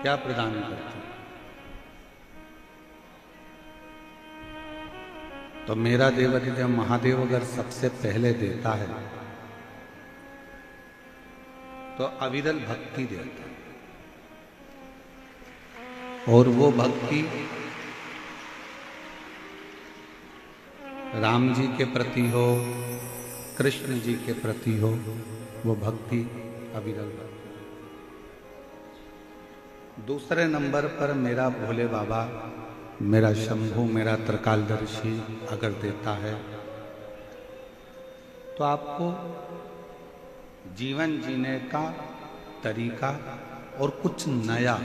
क्या प्रदान करती? तो मेरा देवाधिदेव महादेव अगर सबसे पहले देता है तो अविरल भक्ति देता है, और वो भक्ति राम जी के प्रति हो, कृष्ण जी के प्रति हो, वो भक्ति अविरल भक्ति। दूसरे नंबर पर मेरा भोले बाबा, मेरा शंभू, मेरा त्रिकालदर्शी अगर देता है तो आपको जीवन जीने का तरीका और कुछ नया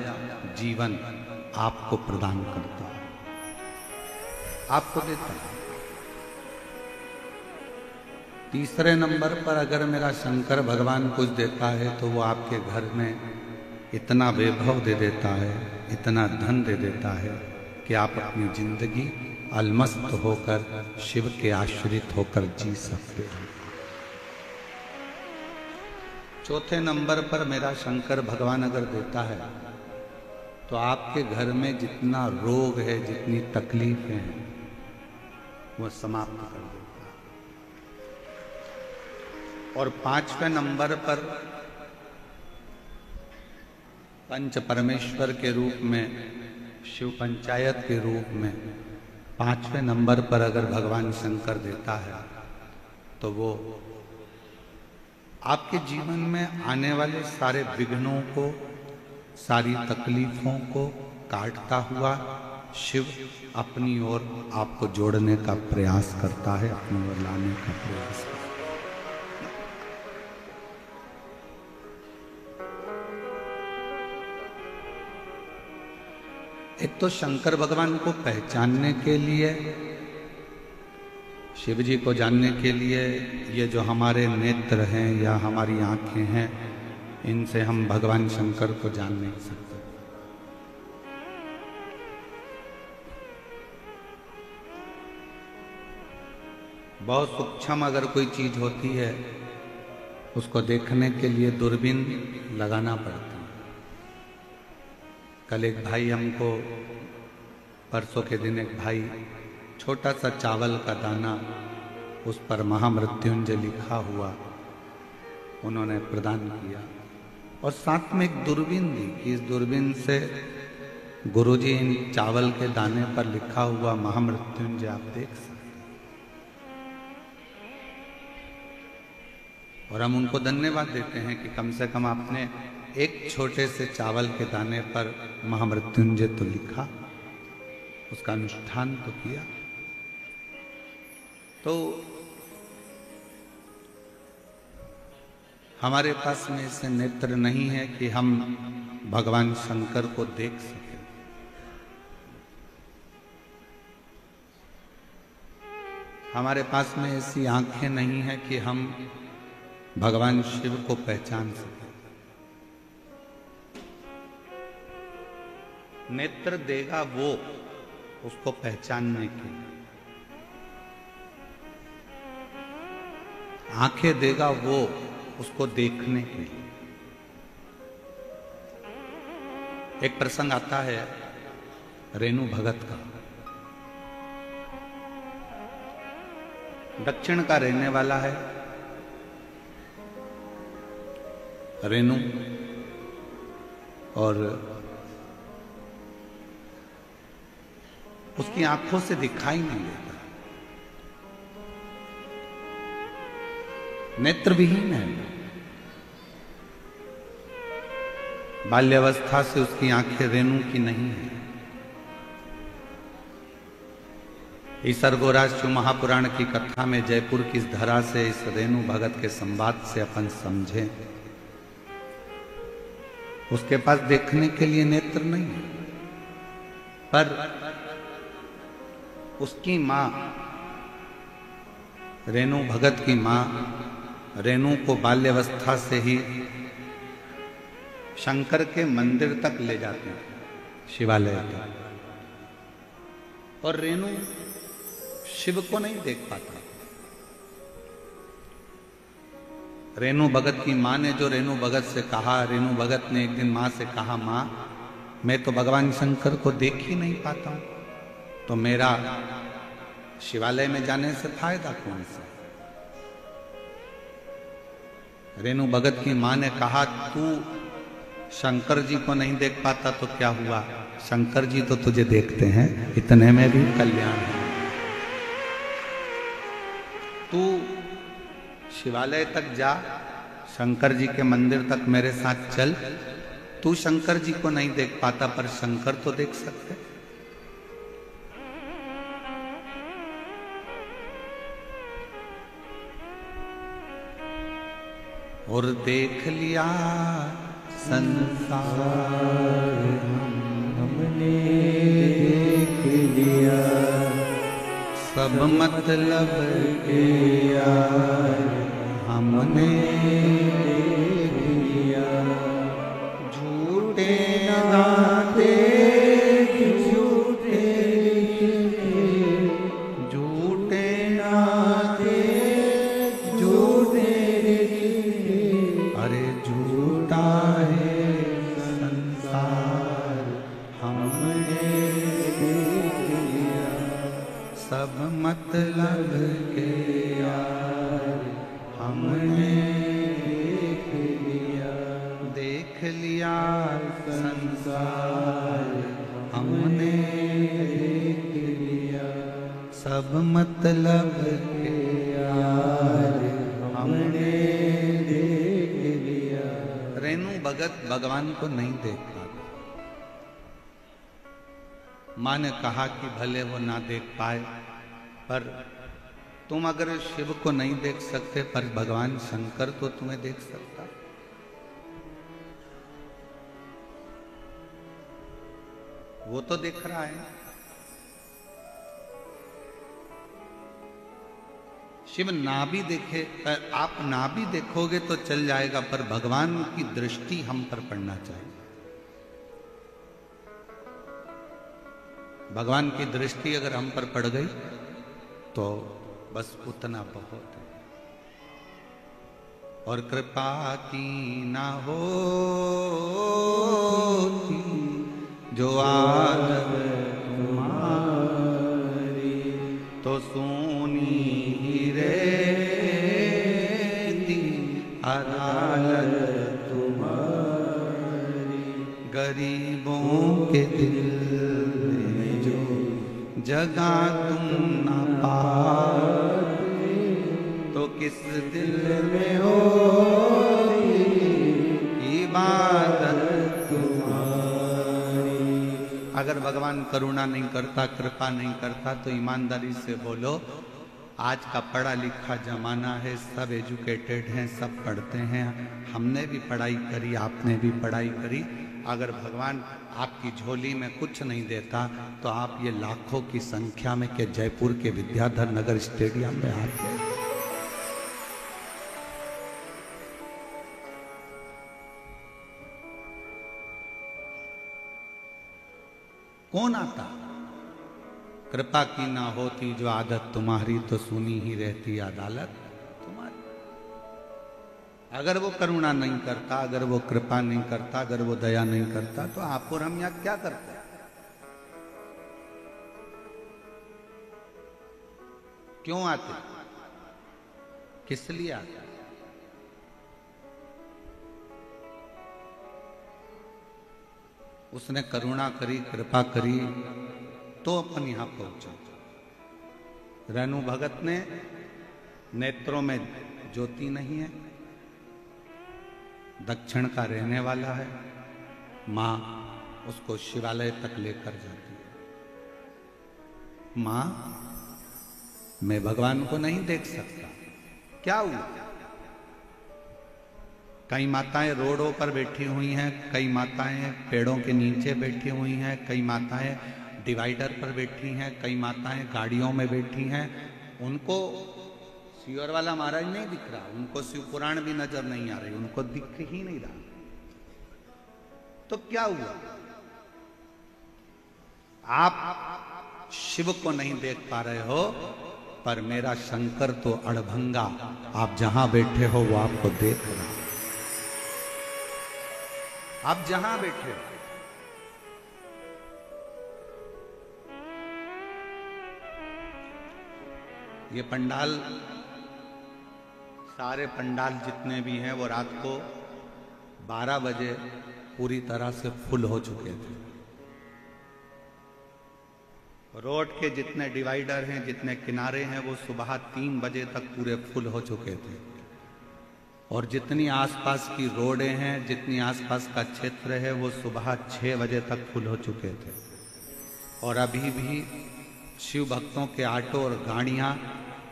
जीवन आपको प्रदान करता है, आपको देता है। तीसरे नंबर पर अगर मेरा शंकर भगवान कुछ देता है तो वो आपके घर में इतना वैभव दे देता है, इतना धन दे देता है कि आप अपनी जिंदगी अलमस्त होकर शिव के आश्रित होकर जी सकते हैं। चौथे नंबर पर मेरा शंकर भगवान अगर देता है तो आपके घर में जितना रोग है, जितनी तकलीफें हैं, वो समाप्त कर देता है। और पांचवें नंबर पर पंच परमेश्वर के रूप में, शिव पंचायत के रूप में पांचवें नंबर पर अगर भगवान शंकर देता है तो वो आपके जीवन में आने वाले सारे विघ्नों को, सारी तकलीफों को काटता हुआ शिव अपनी ओर आपको जोड़ने का प्रयास करता है, अपनी ओर लाने का प्रयास करता है। एक तो शंकर भगवान को पहचानने के लिए, शिव जी को जानने के लिए, ये जो हमारे नेत्र हैं या हमारी आंखें हैं, इनसे हम भगवान शंकर को जान नहीं सकते। बहुत सूक्ष्म अगर कोई चीज होती है, उसको देखने के लिए दूरबीन लगाना पड़ता है। कल एक भाई हमको, परसों के दिन एक भाई छोटा सा चावल का दाना, उस पर महामृत्युंजय लिखा हुआ उन्होंने प्रदान किया, और साथ में एक दूरबीन दी कि इस दूरबीन से गुरुजी इन चावल के दाने पर लिखा हुआ महामृत्युंजय आप देख सकते। और हम उनको धन्यवाद देते हैं कि कम से कम आपने एक छोटे से चावल के दाने पर महामृत्युंजय तो लिखा, उसका अनुष्ठान तो किया। तो हमारे पास में ऐसे नेत्र नहीं है कि हम भगवान शंकर को देख सकें। हमारे पास में ऐसी आंखें नहीं है कि हम भगवान शिव को पहचान सकें। नेत्र देगा वो उसको पहचानने के लिए, आंखें देगा वो उसको देखने के लिए। एक प्रसंग आता है रेणु भगत का। दक्षिण का रहने वाला है रेणु, और उसकी आंखों से दिखाई नहीं देता, नेत्र विहीन है। बाल्यावस्था से उसकी आंखें रेणु की नहीं है। ईसर गोराज शिव महापुराण की कथा में जयपुर की इस धरा से इस रेणु भगत के संवाद से अपन समझें, उसके पास देखने के लिए नेत्र नहीं है, पर उसकी मां रेणु भगत की मां रेणु को बाल्यावस्था से ही शंकर के मंदिर तक ले जाते हैं, शिवालय तक, और रेणु शिव को नहीं देख पाता। रेणु भगत की मां ने जो रेणु भगत से कहा, रेणु भगत ने एक दिन मां से कहा, मां मैं तो भगवान शंकर को देख ही नहीं पाता हूं, तो मेरा शिवालय में जाने से फायदा कौन सा। रेणु भगत की मां ने कहा, तू शंकर जी को नहीं देख पाता तो क्या हुआ, शंकर जी तो तुझे देखते हैं, इतने में भी कल्याण है। तू शिवालय तक जा, शंकर जी के मंदिर तक मेरे साथ चल। तू शंकर जी को नहीं देख पाता पर शंकर तो देख सकते। और देख लिया संसार हमने देख लिया, सब मतलब के यार हमने देख लिया। झूठे नाते झूठे झूठे नाते झूठे, अरे झूठा है संसार हमने देख लिया, सब मतलब के यार हमने देख लिया। देख लिया संसार हमने देख लिया, सब मतलब के यार हमने देख लिया। रेणु भगत भगवान को नहीं देख पाता। मां ने कहा कि भले वो ना देख पाए, पर तुम अगर शिव को नहीं देख सकते पर भगवान शंकर तो तुम्हें देख सकता। वो तो दिख रहा है। शिव ना भी देखे, पर आप ना भी देखोगे तो चल जाएगा, पर भगवान की दृष्टि हम पर पड़ना चाहिए। भगवान की दृष्टि अगर हम पर पड़ गई तो बस उतना बहुत है। और कृपा की ना हो जो आदत तुम्हारी, तो सोनी ही रहती अदालत तुम्हारी। गरीबों के दिल में जो जगह तुम न पाते, तो किस दिल में हो इबादत तुम्हारी। अगर भगवान करुणा नहीं करता, कृपा नहीं करता, तो ईमानदारी से बोलो, आज का पढ़ा लिखा जमाना है, सब एजुकेटेड हैं, सब पढ़ते हैं, हमने भी पढ़ाई करी, आपने भी पढ़ाई करी। अगर भगवान आपकी झोली में कुछ नहीं देता तो आप ये लाखों की संख्या में के जयपुर के विद्याधर नगर स्टेडियम में आते। कौन आता? कृपा की ना होती जो आदत तुम्हारी, तो सुनी ही रहती अदालत तुम्हारी। अगर वो करुणा नहीं करता, अगर वो कृपा नहीं करता, अगर वो दया नहीं करता, तो आप और हम यहां क्या करते? क्यों आते? किस लिए आते? उसने करुणा करी, कृपा करी, तो अपन यहां पहुंचे। रेणु भगत ने नेत्रों में ज्योति नहीं है, दक्षिण का रहने वाला है, मां उसको शिवालय तक लेकर जाती है। मां, मैं भगवान को नहीं देख सकता, क्या हुआ? कई माताएं रोडों पर बैठी हुई हैं, कई माताएं पेड़ों के नीचे बैठी हुई हैं, कई माताएं डिवाइडर पर बैठी हैं, कई माताएं गाड़ियों में बैठी हैं। उनको शिवर वाला महाराज नहीं दिख रहा, उनको शिव पुराण भी नजर नहीं आ रही, उनको दिख ही नहीं रहा। तो क्या हुआ? आप शिव को नहीं देख पा रहे हो, पर मेरा शंकर तो अड़भंगा आप जहां बैठे हो वो आपको देख रहा। आप जहां बैठे हो ये पंडाल, सारे पंडाल जितने भी हैं वो रात को 12 बजे पूरी तरह से फुल हो चुके थे। रोड के जितने डिवाइडर हैं, जितने किनारे हैं, वो सुबह 3 बजे तक पूरे फुल हो चुके थे। और जितनी आसपास की रोडें हैं, जितनी आसपास का क्षेत्र है, वो सुबह 6 बजे तक फुल हो चुके थे। और अभी भी शिव भक्तों के ऑटो और गाड़ियां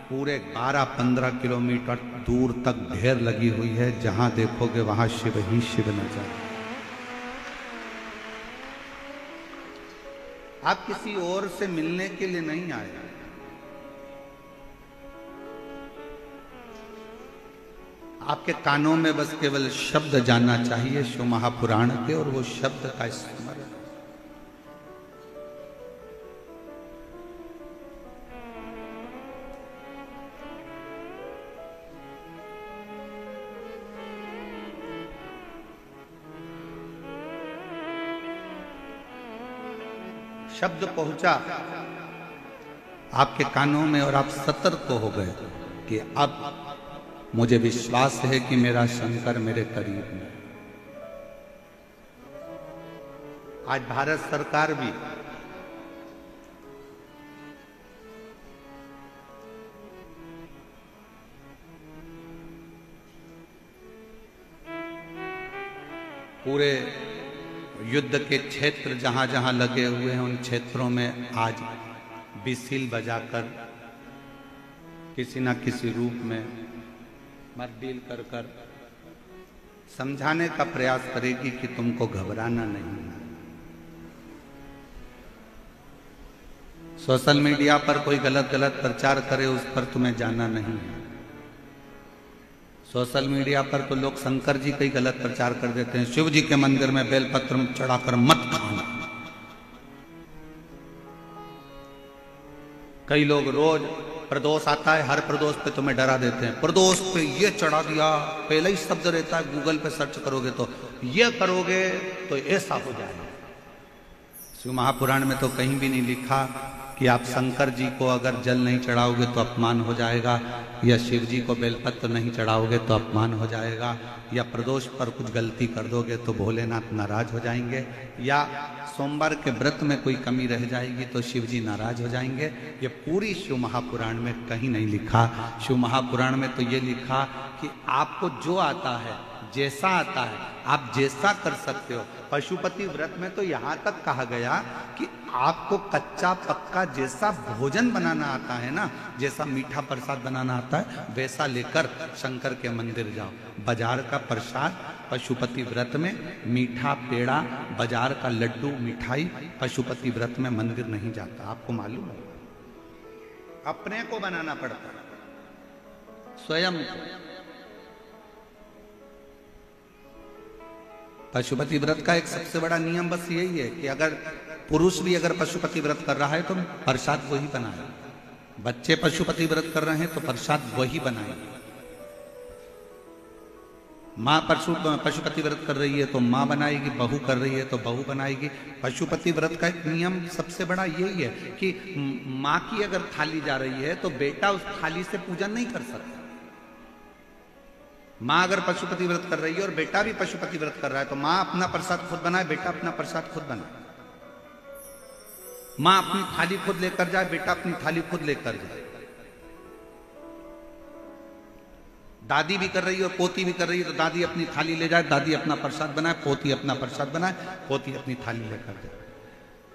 पूरे 12-15 किलोमीटर दूर तक ढेर लगी हुई है। जहां देखोगे वहां शिव ही शिव नजर। आप किसी और से मिलने के लिए नहीं आए, आपके कानों में बस केवल शब्द जाना चाहिए शिव महापुराण के, और वो शब्द का स्मरण। शब्द पहुंचा आपके कानों में और आप सतर्क हो गए कि अब मुझे विश्वास है कि मेरा शंकर मेरे करीब है। आज भारत सरकार भी पूरे युद्ध के क्षेत्र जहां जहां लगे हुए हैं, उन क्षेत्रों में आज बिसिल बजाकर किसी न किसी रूप में मर्डील कर कर समझाने का प्रयास करेगी कि तुमको घबराना नहीं है। सोशल मीडिया पर कोई गलत गलत प्रचार करे, उस पर तुम्हें जाना नहीं है। सोशल मीडिया पर तो लोग शंकर जी का ही गलत प्रचार कर देते हैं। शिव जी के मंदिर में बेलपत्र चढ़ाकर मत खाना। कई लोग रोज प्रदोष आता है, हर प्रदोष पे तुम्हें डरा देते हैं। प्रदोष पे ये चढ़ा दिया, पहले ही शब्द रहता है, गूगल पे सर्च करोगे तो ये करोगे तो ऐसा हो जाएगा। शिव महापुराण में तो कहीं भी नहीं लिखा कि आप शंकर जी को अगर जल नहीं चढ़ाओगे तो अपमान हो जाएगा, या शिव जी को बेलपत्र नहीं चढ़ाओगे तो अपमान हो जाएगा, या प्रदोष पर कुछ गलती कर दोगे तो भोलेनाथ नाराज हो जाएंगे, या सोमवार के व्रत में कोई कमी रह जाएगी तो शिव जी नाराज हो जाएंगे। ये पूरी शिव महापुराण में कहीं नहीं लिखा। शिव महापुराण में तो ये लिखा कि आपको जो आता है, जैसा आता है, आप जैसा कर सकते हो। पशुपति व्रत में तो यहाँ तक कहा गया कि आपको कच्चा पक्का जैसा भोजन बनाना आता है ना, जैसा मीठा प्रसाद बनाना आता है, वैसा लेकर शंकर के मंदिर जाओ। बाजार का प्रसाद पशुपति व्रत में, मीठा पेड़ा, बाजार का लड्डू मिठाई पशुपति व्रत में मंदिर नहीं जाता। आपको मालूम है? अपने को बनाना पड़ता है, स्वयं। पशुपति व्रत का एक सबसे बड़ा नियम बस यही है कि अगर पुरुष भी अगर पशुपति व्रत कर रहा है तो प्रसाद वही बनाए। बच्चे पशुपति व्रत कर रहे हैं तो प्रसाद वही बनाए। माँ पशुपति व्रत कर रही है तो माँ बनाएगी, बहू कर रही है तो बहू बनाएगी। पशुपति व्रत का एक नियम सबसे बड़ा यही है कि माँ की अगर थाली जा रही है तो बेटा उस थाली से पूजन नहीं कर सकता। माँ अगर पशुपति व्रत कर रही है और बेटा भी पशुपति व्रत कर रहा है तो माँ अपना प्रसाद खुद बनाए, बेटा अपना प्रसाद खुद बनाए। माँ अपनी थाली खुद लेकर जाए, बेटा अपनी थाली खुद लेकर जाए। दादी भी कर रही है और पोती भी कर रही है तो दादी अपनी थाली ले जाए, दादी अपना प्रसाद बनाए, पोती अपना प्रसाद बनाए, पोती अपनी थाली लेकर जाए।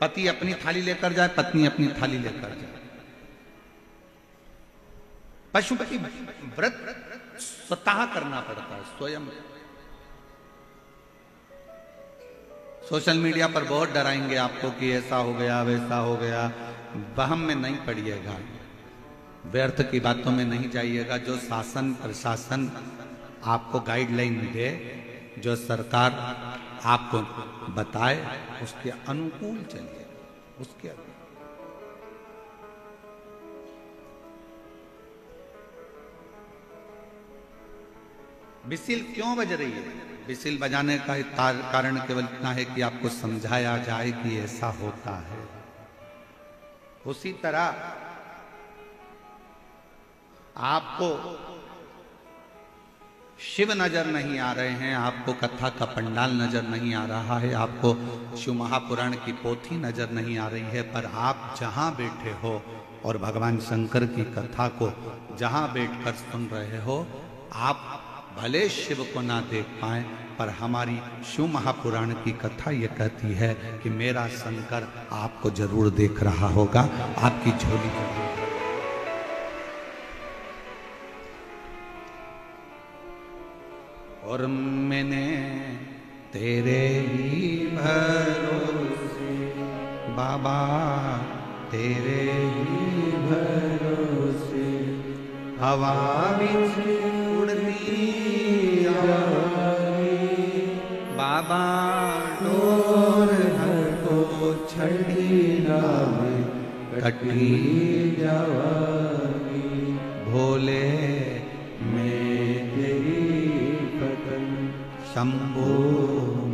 पति अपनी थाली लेकर जाए, पत्नी अपनी थाली लेकर जाए। पशुपति व्रत स्वतः करना पड़ता है, स्वयं। सोशल मीडिया पर बहुत डराएंगे आपको कि ऐसा हो गया, वैसा हो गया। वहम में नहीं पड़िएगा, व्यर्थ की बातों में नहीं जाइएगा। जो शासन प्रशासन आपको गाइडलाइन दे, जो सरकार आपको बताए, उसके अनुकूल चलिए, उसके अनुकूल। बिसिल क्यों बज रही है? बिसिल बजाने का कारण केवल इतना है कि आपको समझाया जाए कि ऐसा होता है। उसी तरह आपको शिव नजर नहीं आ रहे हैं, आपको कथा का पंडाल नजर नहीं आ रहा है, आपको शिव महापुराण की पोथी नजर नहीं आ रही है, पर आप जहां बैठे हो और भगवान शंकर की कथा को जहां बैठकर सुन रहे हो, आप भले शिव को ना देख पाए, पर हमारी शिव महापुराण की कथा ये कहती है कि मेरा शंकर आपको जरूर देख रहा होगा, आपकी झोली जरूर। और मैंने तेरे ही भरोसे बाबा, तेरे ही भरोसे हवा बिच उड़ती बाबा, डोर को छड़ी लावे कटी जावागी, भोले मैं तेरी पतन, शंभो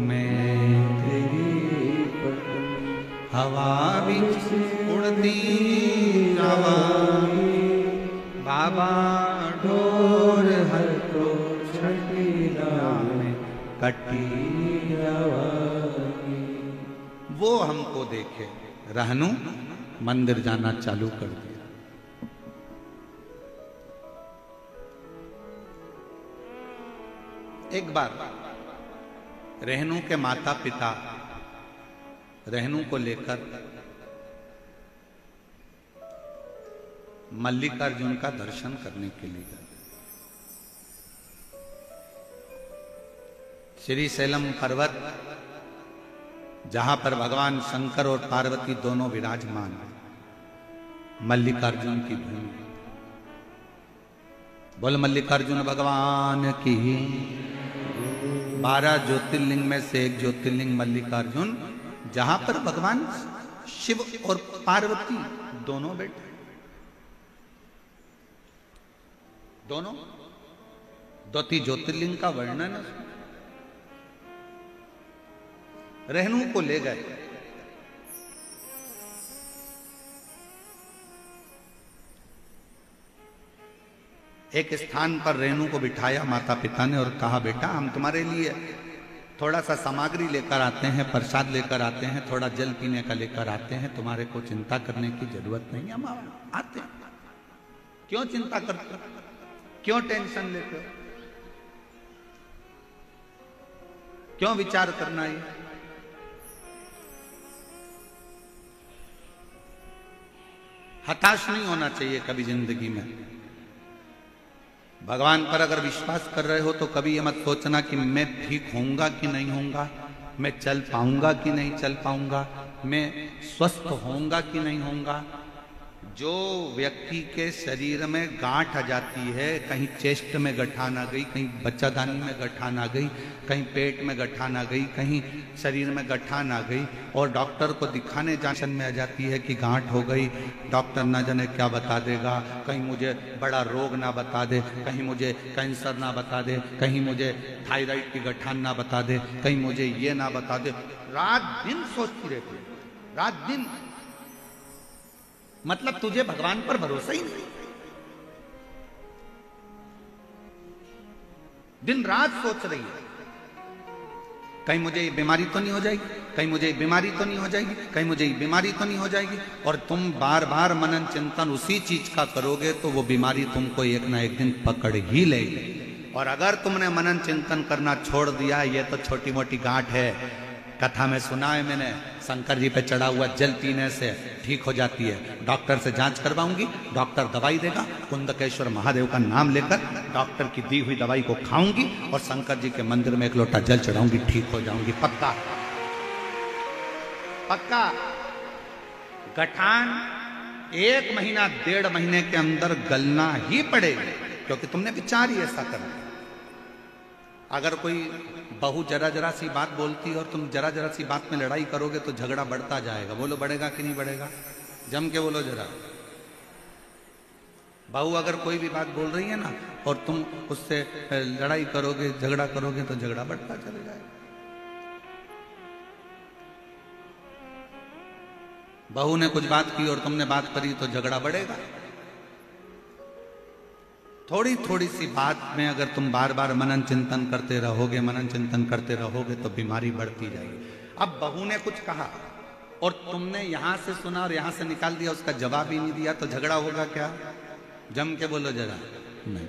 मैं तेरी पतन, हवा बिच उड़ती जावागी बाबा, डोर हर को छड़ी लावे कटी जावागी। वो हमको देखे, रहनु मंदिर जाना चालू कर दिया। एक बार रहनु के माता पिता रहनु को लेकर मल्लिकार्जुन का दर्शन करने के लिए गए। श्री शैलम पर्वत, जहां पर भगवान शंकर और पार्वती दोनों विराजमान हैं, मल्लिकार्जुन की भूमि। बोल मल्लिकार्जुन भगवान की। 12 ज्योतिर्लिंग में से एक ज्योतिर्लिंग मल्लिकार्जुन, जहां पर भगवान शिव और पार्वती दोनों बैठे, दोनों 2 ज्योतिर्लिंग का वर्णन है। रहनु को ले गए। एक स्थान पर रेणु को बिठाया माता पिता ने और कहा, बेटा हम तुम्हारे लिए थोड़ा सा सामग्री लेकर आते हैं, प्रसाद लेकर आते हैं, थोड़ा जल पीने का लेकर आते हैं, तुम्हारे को चिंता करने की जरूरत नहीं है, हम आते हैं। क्यों चिंता करते हो, क्यों टेंशन लेते हो, क्यों विचार करना है? हताश नहीं होना चाहिए कभी जिंदगी में। भगवान पर अगर विश्वास कर रहे हो तो कभी ये मत सोचना कि मैं ठीक होऊंगा कि नहीं होऊंगा, मैं चल पाऊंगा कि नहीं चल पाऊंगा, मैं स्वस्थ होऊंगा कि नहीं होऊंगा। जो व्यक्ति के शरीर में गांठ आ जाती है, कहीं चेस्ट में गठान आ गई, कहीं बच्चादानी में गठान आ गई, कहीं पेट में गठान आ गई, कहीं शरीर में गठान आ गई, और डॉक्टर को दिखाने जांचन में आ जाती है कि गांठ हो गई, डॉक्टर ना जाने क्या बता देगा, कहीं मुझे बड़ा रोग ना बता दे, कहीं मुझे कैंसर ना बता दे, कहीं मुझे थायराइड की गठान ना बता दे, कहीं मुझे ये ना बता दे। रात दिन सोचती रहती है, रात दिन। मतलब तुझे भगवान पर भरोसा ही नहीं, दिन रात सोच रही है, कहीं मुझे ये बीमारी तो नहीं हो जाएगी, कहीं मुझे ये बीमारी तो नहीं हो जाएगी, कहीं मुझे ये बीमारी तो नहीं हो जाएगी। और तुम बार बार मनन चिंतन उसी चीज का करोगे तो वो बीमारी तुमको एक ना एक दिन पकड़ ही लेगी। और अगर तुमने मनन चिंतन करना छोड़ दिया, ये तो छोटी मोटी गांठ है, कथा में सुना है मैंने, शंकर जी पे चढ़ा हुआ जल पीने से ठीक हो जाती है। डॉक्टर से जांच करवाऊंगी, डॉक्टर दवाई देगा, कुंदकेश्वर महादेव का नाम लेकर डॉक्टर की दी हुई दवाई को खाऊंगी और शंकर जी के मंदिर में एक लोटा जल चढ़ाऊंगी, ठीक हो जाऊंगी, पक्का पक्का। गठान 1 महीना 1.5 महीने के अंदर गलना ही पड़ेगा, क्योंकि तुमने विचार ही ऐसा करना। अगर कोई बहू जरा जरा सी बात बोलती और तुम जरा जरा सी बात में लड़ाई करोगे तो झगड़ा बढ़ता जाएगा। बोलो बढ़ेगा कि नहीं बढ़ेगा? जम के बोलो जरा। बहू अगर कोई भी बात बोल रही है ना और तुम उससे लड़ाई करोगे, झगड़ा करोगे तो झगड़ा बढ़ता चला जाएगा। बहू ने कुछ बात की और तुमने बात करी तो झगड़ा बढ़ेगा। थोड़ी थोड़ी सी बात में अगर तुम बार बार मनन चिंतन करते रहोगे, मनन चिंतन करते रहोगे, तो बीमारी बढ़ती जाएगी। अब बहू ने कुछ कहा और तुमने यहां से सुना और यहां से निकाल दिया, उसका जवाब ही नहीं दिया, तो झगड़ा होगा क्या? जम के बोलो जरा। नहीं।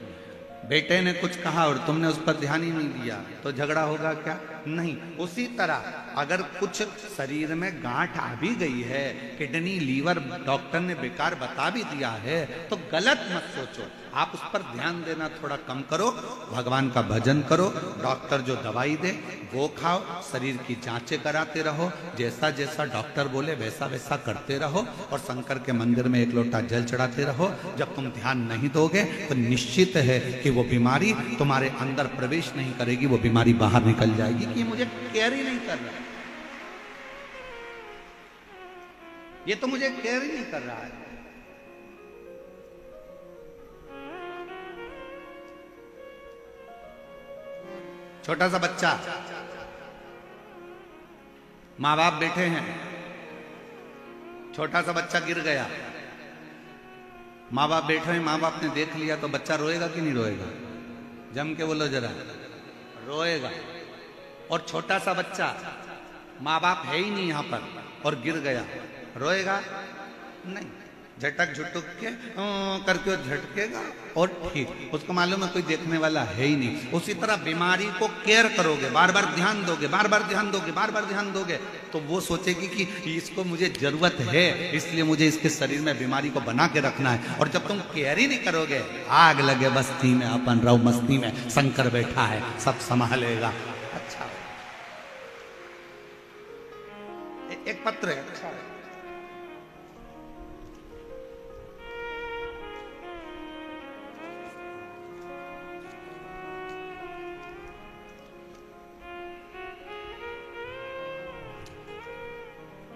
बेटे ने कुछ कहा और तुमने उस पर ध्यान ही नहीं दिया, तो झगड़ा होगा क्या? नहीं। उसी तरह अगर कुछ शरीर में गांठ आ भी गई है, किडनी लीवर डॉक्टर ने बेकार बता भी दिया है, तो गलत मत सोचो, आप उस पर ध्यान देना थोड़ा कम करो, भगवान का भजन करो, डॉक्टर जो दवाई दे वो खाओ, शरीर की जांचें कराते रहो, जैसा जैसा डॉक्टर बोले वैसा वैसा करते रहो, और शंकर के मंदिर में एक लोटा जल चढ़ाते रहो। जब तुम ध्यान नहीं दोगे तो निश्चित है कि वो बीमारी तुम्हारे अंदर प्रवेश नहीं करेगी, वो बीमारी बाहर निकल जाएगी कि ये मुझे केयर ही नहीं कर रहा, ये तो मुझे केयर ही नहीं कर रहा है। छोटा सा बच्चा, माँ बाप बैठे हैं, छोटा सा बच्चा गिर गया, माँ बाप बैठे हैं, माँ बाप ने देख लिया, तो बच्चा रोएगा कि नहीं रोएगा? जम के बोलो जरा। रोएगा। और छोटा सा बच्चा, माँ बाप है ही नहीं यहां पर और गिर गया, रोएगा? नहीं। झटक झुटक के करके झटकेगा और ठीक, उसको मालूम है कोई देखने वाला है ही नहीं। उसी तरह बीमारी को केयर करोगे, बार बार ध्यान दोगे, बार बार ध्यान दोगे, बार बार ध्यान दोगे, तो वो सोचेगी कि इसको मुझे जरूरत है, इसलिए मुझे इसके शरीर में बीमारी को बना के रखना है। और जब तुम केयर ही नहीं करोगे, आग लगे बस्ती में अपन रहो मस्ती में, शंकर बैठा है सब संभालेगा। अच्छा, एक पत्र है, अच्छा है।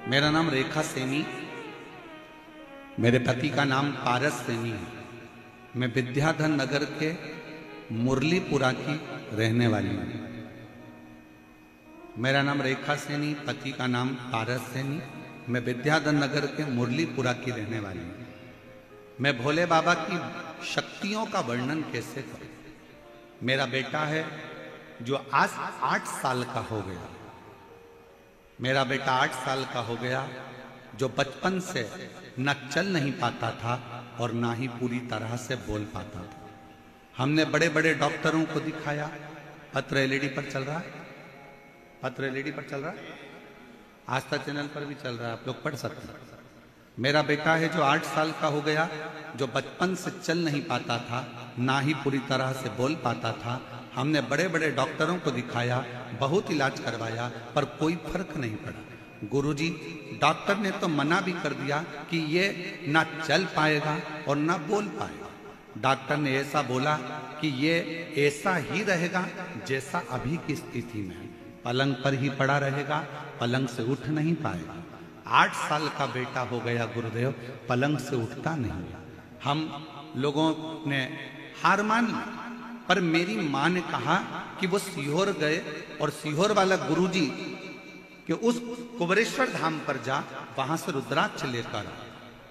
मेरा नाम रेखा सैनी, मेरे पति का नाम पारस सैनी है। मैं विद्याधर नगर के मुरलीपुरा की रहने वाली हूँ। मेरा नाम रेखा सैनी, पति का नाम पारस सैनी, मैं विद्याधर नगर के मुरलीपुरा की रहने वाली हूँ। मैं भोले बाबा की शक्तियों का वर्णन कैसे करूं? मेरा बेटा है जो आज 8 साल का हो गया। मेरा बेटा 8 साल का हो गया, जो बचपन से न चल नहीं पाता था और ना ही पूरी तरह से बोल पाता था। हमने बड़े बड़े डॉक्टरों को दिखाया। पत्र एलईडी पर चल रहा है, पत्र एलईडी पर चल रहा है, आस्था चैनल पर भी चल रहा है, आप लोग पढ़ सकते हैं। मेरा बेटा है जो 8 साल का हो गया, जो बचपन से चल नहीं पाता था, ना ही पूरी तरह से बोल पाता था। हमने बड़े बड़े डॉक्टरों को दिखाया, बहुत इलाज करवाया, पर कोई फर्क नहीं पड़ा। गुरुजी, डॉक्टर ने तो मना भी कर दिया कि ये ना चल पाएगा और ना बोल पाएगा। डॉक्टर ने ऐसा बोला कि ये ऐसा ही रहेगा जैसा अभी की स्थिति में है, पलंग पर ही पड़ा रहेगा, पलंग से उठ नहीं पाएगा। 8 साल का बेटा हो गया गुरुदेव, पलंग से उठता नहीं। हम लोगों ने हार मान ली, पर मेरी माँ ने कहा कि वो सीहोर गए और सीहोर वाला गुरुजी कि उस कुबरेश्वर धाम पर जा, वहां से रुद्राक्ष लेकर।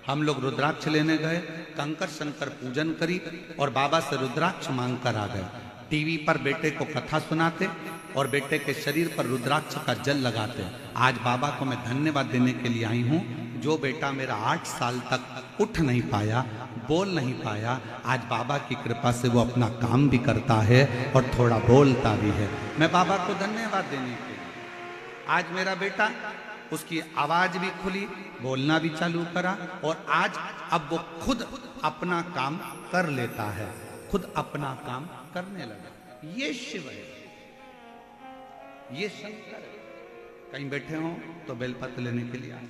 हम लोग रुद्राक्ष लेने गए, कंकर शंकर पूजन करी और बाबा से रुद्राक्ष मांग कर आ गए। टीवी पर बेटे को कथा सुनाते और बेटे के शरीर पर रुद्राक्ष का जल लगाते। आज बाबा को मैं धन्यवाद देने के लिए आई हूँ। जो बेटा मेरा 8 साल तक उठ नहीं पाया, बोल नहीं पाया, आज बाबा की कृपा से वो अपना काम भी करता है और थोड़ा बोलता भी है। मैं बाबा को धन्यवाद देने के लिए, आज मेरा बेटा, उसकी आवाज भी खुली, बोलना भी चालू करा, और आज अब वो खुद अपना काम कर लेता है, खुद अपना काम करने लगा। ये शिव है, ये शंकर है। कहीं बैठे हो तो बेलपत्र लेने के लिए आए।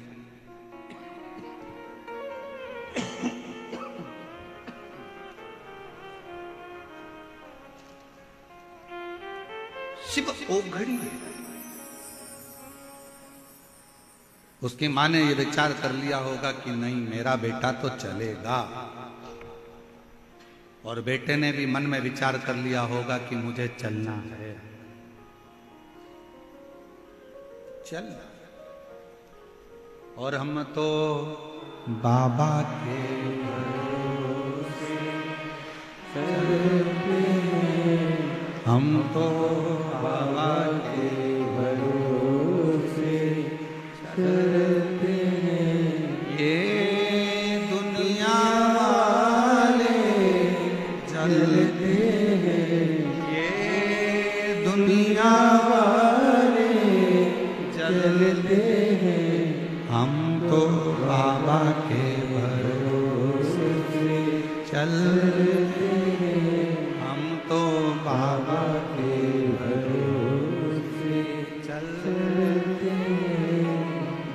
शिव ओघड़ी है। उसकी मां ने ये विचार कर लिया होगा कि नहीं, मेरा बेटा तो चलेगा, और बेटे ने भी मन में विचार कर लिया होगा कि मुझे चलना है, चल। और हम तो बाबा के भरोसे चलते हैं हम तो बाबा के भरोसे चलते हैं। ये दुनिया वाले चलते हैं, ये दुनिया वाले चलते हैं हम तो बाबा के भरोसे चलते हैं। हम तो बाबा के भरोसे चलते हैं।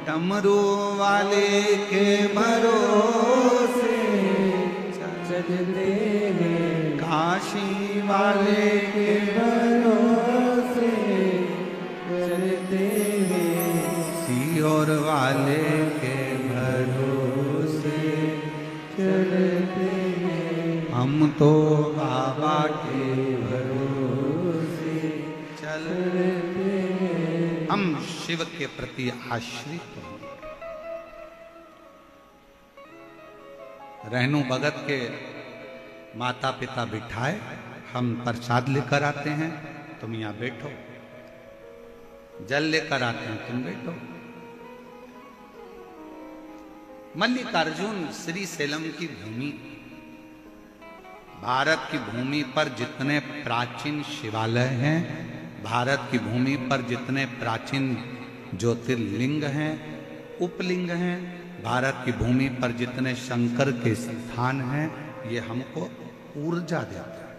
डमरू वाले के भरोसे चलते हैं, काशी वाले के भरोसे चलते हैं, सीहोर वाले के भरोसे चलते हैं हम तो बाबा के भरोसे चलते हैं। हम शिव के प्रति आश्रित हैं। रहनु भगत के माता पिता बिठाए, हम प्रसाद लेकर आते हैं, तुम यहाँ बैठो, जल लेकर आते हैं, तुम बैठो। मल्लिकार्जुन श्री सेलम की भूमि, भारत की भूमि पर जितने प्राचीन शिवालय हैं, भारत की भूमि पर जितने प्राचीन ज्योतिर्लिंग हैं, उपलिंग हैं, भारत की भूमि पर जितने शंकर के स्थान हैं, ये हमको ऊर्जा देता है।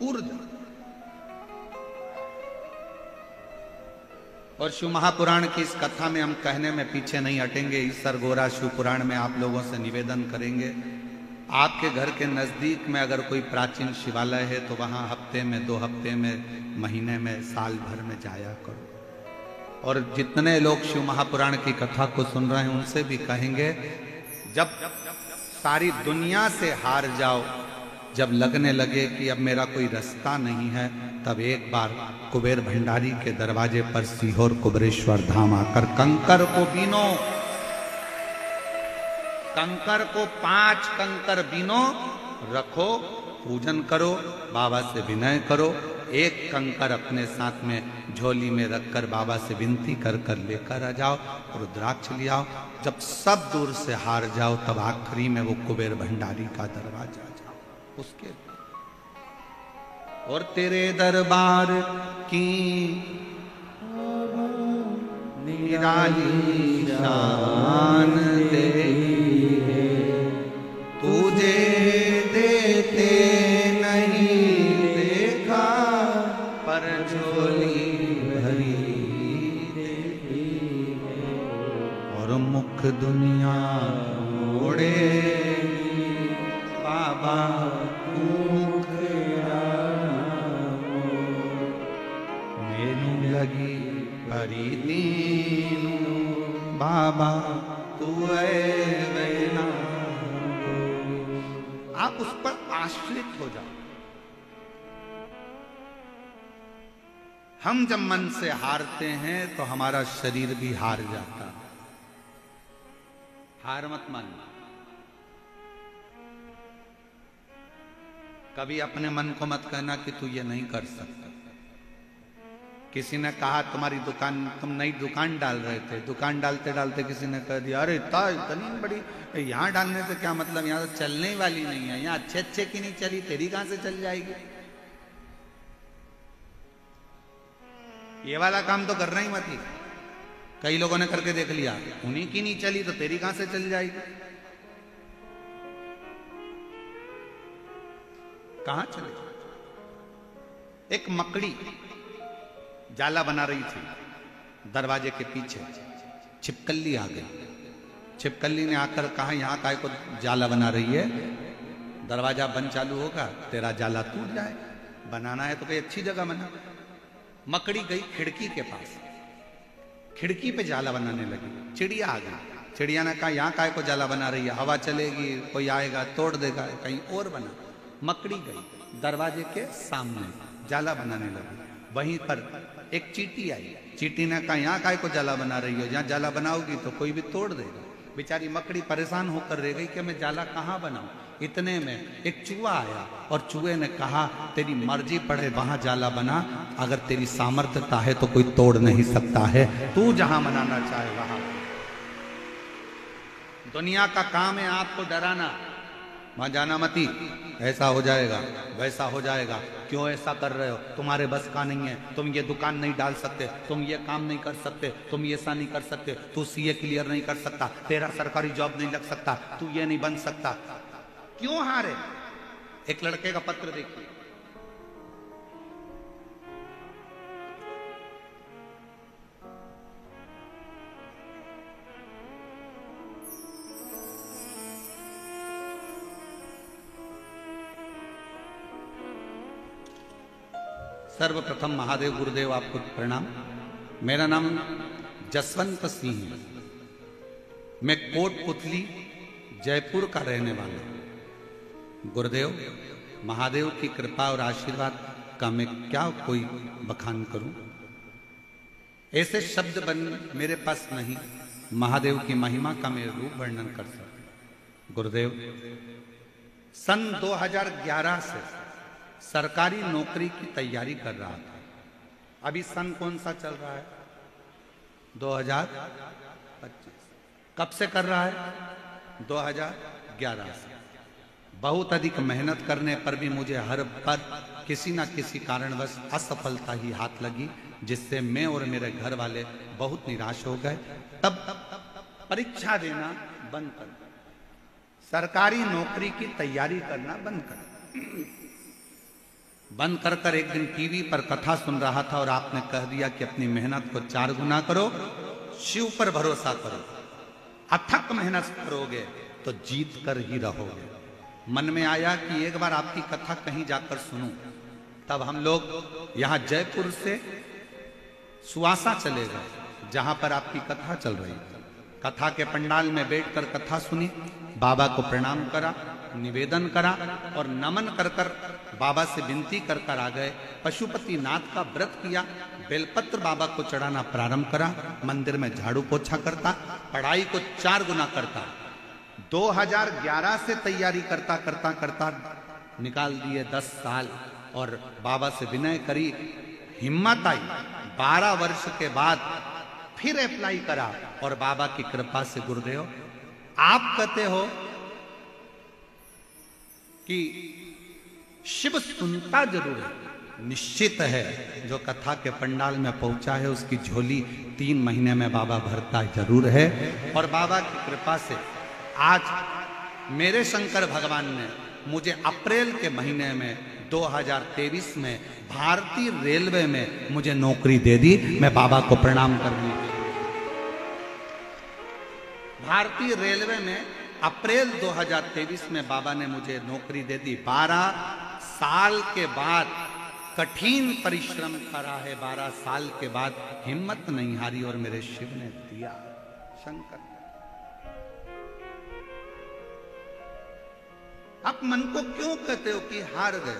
ऊर्जा। और शिव महापुराण की इस कथा में हम कहने में पीछे नहीं हटेंगे। इस सरगोरा शिव पुराण में आप लोगों से निवेदन करेंगे, आपके घर के नजदीक में अगर कोई प्राचीन शिवालय है तो वहां हफ्ते में, 2 हफ्ते में, महीने में, साल भर में जाया करो। और जितने लोग शिव महापुराण की कथा को सुन रहे हैं उनसे भी कहेंगे, जब सारी दुनिया से हार जाओ, जब लगने लगे कि अब मेरा कोई रास्ता नहीं है, तब एक बार कुबेर भंडारी के दरवाजे पर सीहोर कुबेरेश्वर धाम आकर कंकर को बीनो, कंकर को 5 कंकर बीनो, रखो, पूजन करो, बाबा से विनय करो। एक कंकर अपने साथ में झोली में रखकर बाबा से विनती कर कर लेकर आ जाओ, रुद्राक्ष ले आओ। जब सब दूर से हार जाओ, तब आखिरी में वो कुबेर भंडारी का दरवाजा जाओ उसके। और तेरे दरबार की निराली शान देखी है, तुझे देते नहीं देखा, पर झोली भरी देखी है। और मुख दुनिया मोड़े बाबा मुख मेरी लगी भरी दीनू, बाबा तू वैना। आप उस पर आश्रित हो जाओ। हम जब मन से हारते हैं तो हमारा शरीर भी हार जाता है। हार मत मानना। कभी अपने मन को मत कहना कि तू ये नहीं कर सकता। किसी ने कहा तुम्हारी दुकान, तुम नई दुकान डाल रहे थे, दुकान डालते डालते किसी ने कह दिया अरे इतनी बड़ी, यहाँ डालने से क्या मतलब, यहाँ तो चलने वाली नहीं है, यहाँ अच्छे अच्छे की नहीं चली, तेरी कहां से चल जाएगी। ये वाला काम तो करना ही मत ही। कई लोगों ने करके देख लिया, उन्हीं की नहीं चली तो तेरी कहां से चल जाएगी। कहां चले। एक मकड़ी जाला बना रही थी, दरवाजे के पीछे छिपकली आ गई। छिपकली ने आकर कहा यहाँ काय को जाला बना रही है, दरवाजा बंद चालू होगा तेरा जाला टूट जाए, बनाना है तो कोई अच्छी जगह बना। मकड़ी गई खिड़की के पास, खिड़की पे जाला बनाने लगी। चिड़िया आ गई, चिड़िया ने कहा यहाँ काय को जाला बना रही है, हवा चलेगी, कोई आएगा तोड़ देगा, कहीं और बना। मकड़ी गई दरवाजे के सामने जाला बनाने लगी। वहीं पर एक चींटी आई, चींटी ने कहा यहाँ काय को जाला बना रही हो, जहाँ जाला बनाओगी तो कोई भी तोड़ देगा। बेचारी मकड़ी परेशान होकर रह गई कि मैं जाला कहाँ बनाऊं। इतने में एक चूहा आया और चूहे ने कहा, तेरी मर्जी पड़े वहां जाला बना, अगर तेरी सामर्थ्यता है तो कोई तोड़ नहीं सकता है, तू जहां मनाना चाहे वहां। दुनिया का काम है आपको डराना, वहां जाना मती, ऐसा हो जाएगा वैसा हो जाएगा, क्यों ऐसा कर रहे हो, तुम्हारे बस का नहीं है, तुम ये दुकान नहीं डाल सकते, तुम ये काम नहीं कर सकते, तुम ये ऐसा नहीं कर सकते, तू सीए क्लियर नहीं कर सकता, तेरा सरकारी जॉब नहीं लग सकता, तू ये नहीं बन सकता। क्यों हारे? एक लड़के का पत्र देखिए, सर्वप्रथम महादेव गुरुदेव आपको प्रणाम। मेरा नाम जसवंत सिंह है, मैं कोटपुतली जयपुर का रहने वाला हूं। गुरुदेव महादेव की कृपा और आशीर्वाद का मैं क्या कोई बखान करूं, ऐसे शब्द बन मेरे पास नहीं, महादेव की महिमा का मैं रूप वर्णन कर सकता। गुरुदेव सन 2011 से सरकारी नौकरी की तैयारी कर रहा था। अभी सन कौन सा चल रहा है? 2025। कब से कर रहा है? 2011 से। बहुत अधिक मेहनत करने पर भी मुझे हर बार किसी न किसी कारणवश असफलता ही हाथ लगी, जिससे मैं और मेरे घर वाले बहुत निराश हो गए। तब परीक्षा देना बंद कर, सरकारी नौकरी की तैयारी करना बंद कर एक दिन टीवी पर कथा सुन रहा था और आपने कह दिया कि अपनी मेहनत को 4 गुना करो, शिव पर भरोसा करो, अथक मेहनत करोगे तो जीत कर ही रहोगे। मन में आया कि एक बार आपकी कथा कहीं जाकर सुनूं। तब हम लोग यहां जयपुर से सुवासा चले गए, जहां पर आपकी कथा चल रही थी। कथा के पंडाल में बैठकर कथा सुनी, बाबा को प्रणाम करा, निवेदन करा और नमन कर कर बाबा से विनती कर कर आ गए। पशुपति नाथ का व्रत किया, बेलपत्र बाबा को चढ़ाना प्रारंभ करा, मंदिर में झाड़ू पोछा करता, पढ़ाई को 4 गुना करता। 2011 से तैयारी करता करता करता निकाल दिए 10 साल और बाबा से विनय करी, हिम्मत आई। 12 वर्ष के बाद फिर अप्लाई करा और बाबा की कृपा से गुरुदेव आप कहते हो कि शिव सुनता जरूर है, निश्चित है जो कथा के पंडाल में पहुंचा है उसकी झोली 3 महीने में बाबा भरता जरूर है। और बाबा की कृपा से आज मेरे शंकर भगवान ने मुझे अप्रैल के महीने में 2023 में भारतीय रेलवे में मुझे नौकरी दे दी। मैं बाबा को प्रणाम करने के लिए, भारतीय रेलवे में अप्रैल 2023 में बाबा ने मुझे नौकरी दे दी। 12 साल के बाद कठिन परिश्रम करा है, 12 साल के बाद हिम्मत नहीं हारी और मेरे शिव ने दिया। शंकर, आप मन को क्यों कहते हो कि हार गए?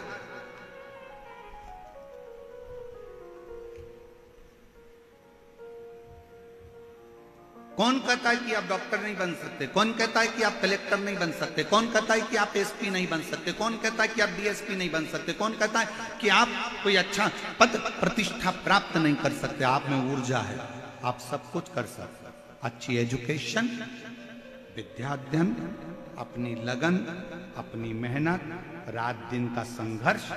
कौन कहता है कि आप डॉक्टर नहीं बन सकते? कौन कहता है कि आप कलेक्टर नहीं बन सकते? कौन कहता है कि आप एसपी नहीं बन सकते? कौन कहता है कि आप डीएसपी नहीं बन सकते? कौन कहता है कि आप कोई अच्छा पद प्रतिष्ठा प्राप्त नहीं कर सकते? आप में ऊर्जा है, आप सब कुछ कर सकते। अच्छी एजुकेशन, विद्याध्ययन, अपनी लगन, अपनी मेहनत, रात दिन का संघर्ष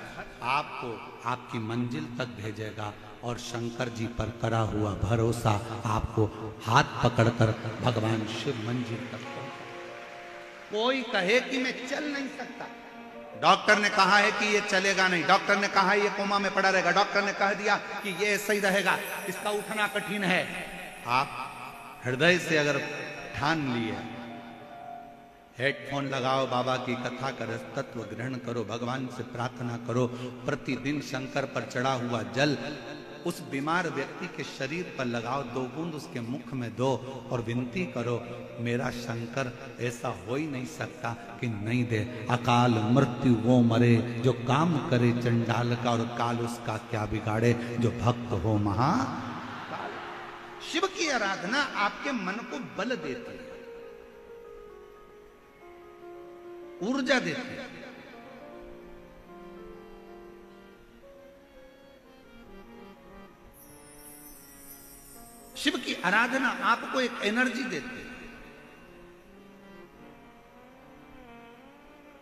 आपको आपकी मंजिल तक भेजेगा। और शंकर जी पर करा हुआ भरोसा आपको हाथ पकड़कर भगवान शिव मंजिल तक पहुंचा। कोई कहे कि मैं चल नहीं सकता, डॉक्टर ने कहा है कि ये चलेगा नहीं, डॉक्टर ने कहा है ये कोमा में पड़ा रहेगा, डॉक्टर ने कह दिया कि ये ऐसा ही रहेगा, इसका उठना कठिन है। आप हृदय से अगर ठान लिए, हेडफोन लगाओ, बाबा की कथा का रस तत्व ग्रहण करो, भगवान से प्रार्थना करो, प्रतिदिन शंकर पर चढ़ा हुआ जल उस बीमार व्यक्ति के शरीर पर लगाओ, 2 बूंद उसके मुख में दो और विनती करो, मेरा शंकर ऐसा हो ही नहीं सकता कि नहीं दे। अकाल मृत्यु वो मरे जो काम करे चंडाल का, और काल उसका क्या बिगाड़े जो भक्त हो महाकाल। शिव की आराधना आपके मन को बल देती है। ऊर्जा देती है। शिव की आराधना आपको एक एनर्जी देती है।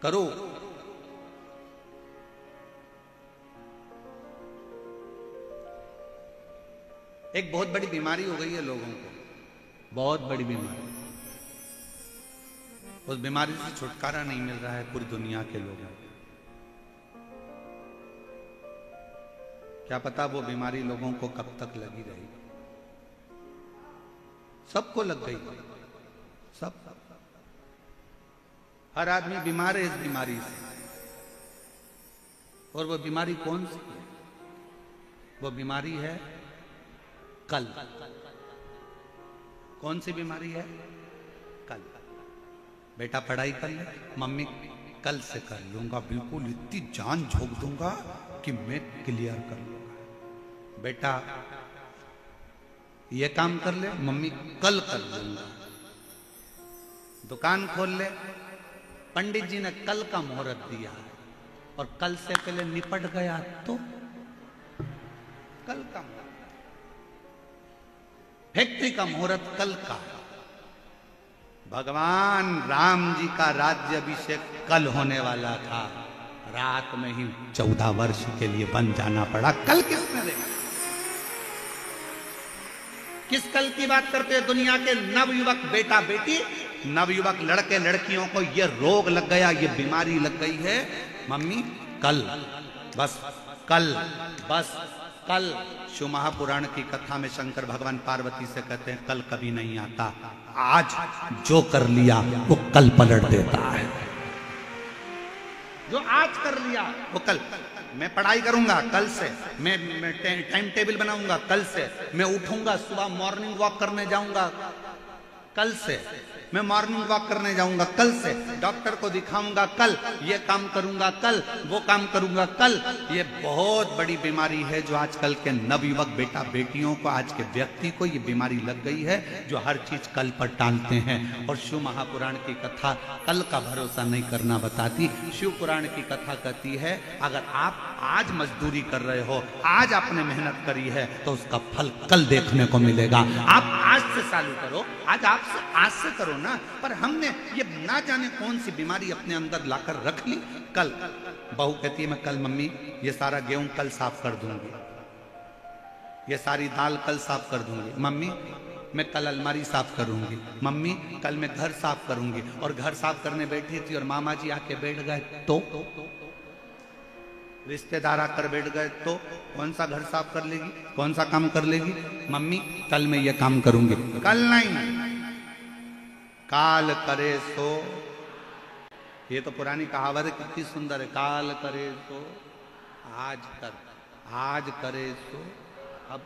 करो। एक बहुत बड़ी बीमारी हो गई है लोगों को, बहुत बड़ी बीमारी। उस बीमारी से छुटकारा नहीं मिल रहा है पूरी दुनिया के लोगों को। क्या पता वो बीमारी लोगों को कब तक लगी रहेगी। सबको लग गई, सब। हर आदमी बीमार है इस बीमारी से। और वो बीमारी कौन सी है? वो बीमारी है कल। कौन सी बीमारी है? कल। बेटा पढ़ाई कर ले, मम्मी कल से कर लूंगा, बिल्कुल इतनी जान झोंक दूंगा कि मैं क्लियर कर लूंगा। बेटा ये काम कर ले, मम्मी कल कर लूंगा। दुकान खोल ले, पंडित जी ने कल का मुहूर्त दिया और कल से पहले निपट गया तो कल का मुहूर्त। फैक्ट्री का मुहूर्त कल का। भगवान राम जी का राज्याभिषेक कल होने वाला था, रात में ही 14 वर्ष के लिए बन जाना पड़ा। कल किसने देखा? किस कल की बात करते हैं? दुनिया के नवयुवक बेटा बेटी, नवयुवक लड़के लड़कियों को ये रोग लग गया, ये बीमारी लग गई है। मम्मी कल, बस कल, बस कल। शिव महापुराण की कथा में शंकर भगवान पार्वती से कहते हैं कल कभी नहीं आता, आज जो कर लिया वो कल पलट देता है। जो आज कर लिया वो कल। मैं पढ़ाई करूंगा कल से, मैं टाइम टेबल बनाऊंगा कल से, मैं उठूंगा सुबह मॉर्निंग वॉक करने जाऊंगा कल से, मैं मॉर्निंग वॉक करने जाऊंगा कल से, डॉक्टर को दिखाऊंगा कल, ये काम करूंगा कल, वो काम करूंगा कल। ये बहुत बड़ी बीमारी है जो आजकल के नवयुवक बेटा बेटियों को, आज के व्यक्ति को ये बीमारी लग गई है, जो हर चीज कल पर टालते हैं। और शिव महापुराण की कथा कल का भरोसा नहीं करना बताती। शिव पुराण की कथा कहती है अगर आप आज मजदूरी कर रहे हो, आज आपने मेहनत करी है, तो उसका फल कल देखने को मिलेगा। आप आज से चालू करो, आज से करो ना। पर हमने ये ना जाने कौन सी बीमारी अपने अंदर लाकर रख ली। कल बहू कहती है मैं कल मम्मी ये सारा गेहूं कल साफ कर दूंगी, ये सारी दाल कल साफ कर दूंगी, मम्मी मैं कल अलमारी साफ करूंगी, मम्मी कल मैं घर साफ करूंगी। और घर साफ करने बैठी थी और मामा जी आके बैठ गए तो, रिश्तेदार आकर बैठ गए तो कौन सा घर साफ कर लेगी, कौन सा काम कर लेगी? मम्मी कल मैं ये काम करूंगी। कल नहीं, काल करे सो। ये तो पुरानी कहावत है, कितनी सुंदर है। काल करे सो आज कर, आज करे सो अब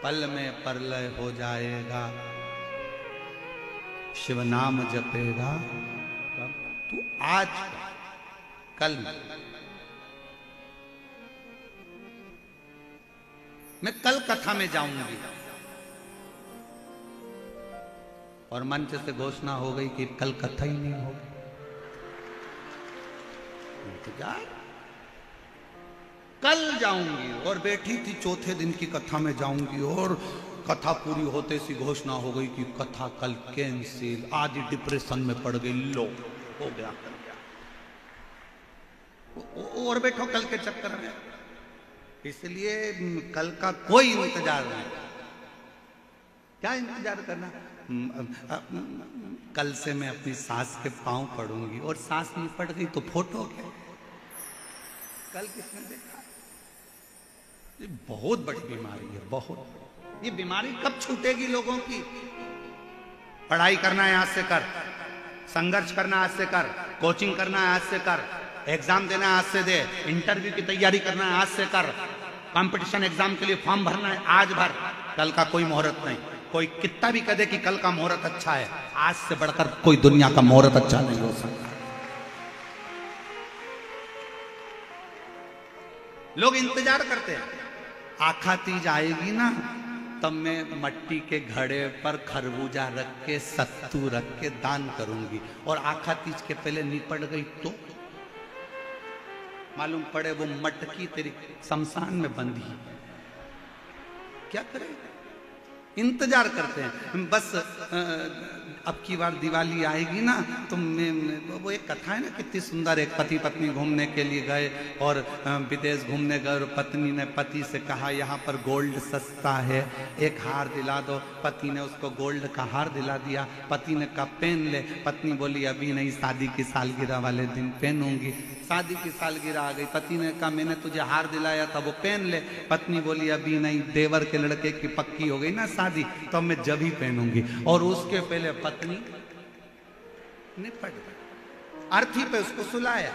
पल में प्रलय हो जाएगा। शिव नाम जपेगा तू आज कल। मैं कल कथा में जाऊंगी और मंच से घोषणा हो गई कि कल कथा ही नहीं होगी। इंतजार, कल जाऊंगी। और बैठी थी चौथे दिन की कथा में जाऊंगी और कथा पूरी होते सी घोषणा हो गई कि कथा कल कैंसिल। आदि डिप्रेशन में पड़ गई, लो हो गया कर गया। और बैठो कल के चक्कर में। इसलिए कल का कोई इंतजार नहीं। क्या इंतजार करना? कल से मैं अपनी सास के पांव पड़ूंगी और सास निपट गई तो फोटो क्या? कल किसने देखा? ये बहुत बड़ी बीमारी है, बहुत। ये बीमारी कब छूटेगी लोगों की? पढ़ाई करना है आज से कर, संघर्ष करना आज से कर, कोचिंग करना है आज से कर, एग्जाम देना है आज से दे, इंटरव्यू की तैयारी करना है आज से कर, कंपटीशन एग्जाम के लिए फॉर्म भरना है आज भर। कल का कोई मुहूर्त नहीं। कोई कितना भी कह दे कि कल का मुहूर्त अच्छा है, आज से बढ़कर कोई दुनिया का मुहूर्त अच्छा नहीं हो सकता। लोग इंतजार करते हैं, आखा तीज आएगी ना तब मैं मट्टी के घड़े पर खरबूजा रख के सत्तू रख के दान करूंगी। और आखा तीज के पहले निपट गई तो मालूम पड़े वो मटकी तेरी शमशान में बंधी, क्या करें? इंतजार करते हैं बस। अब की बार दिवाली आएगी ना तो वो एक कथा है ना, कितनी सुंदर। एक पति पत्नी घूमने के लिए गए और विदेश घूमने गए और पत्नी ने पति से कहा यहाँ पर गोल्ड सस्ता है, एक हार दिला दो। पति ने उसको गोल्ड का हार दिला दिया। पति ने कहा पहन ले। पत्नी बोली अभी नहीं, शादी की सालगिरह वाले दिन पहनूंगी। शादी की सालगिरह आ गई। पति ने कहा मैंने तुझे हार दिलाया था, वो पहन ले। पत्नी बोली अभी नहीं, देवर के लड़के की पक्की हो गई ना शादी, तो मैं जब ही पहनूंगी। और उसके पहले पत्नी निपट गई। अर्थी पे उसको सुलाया।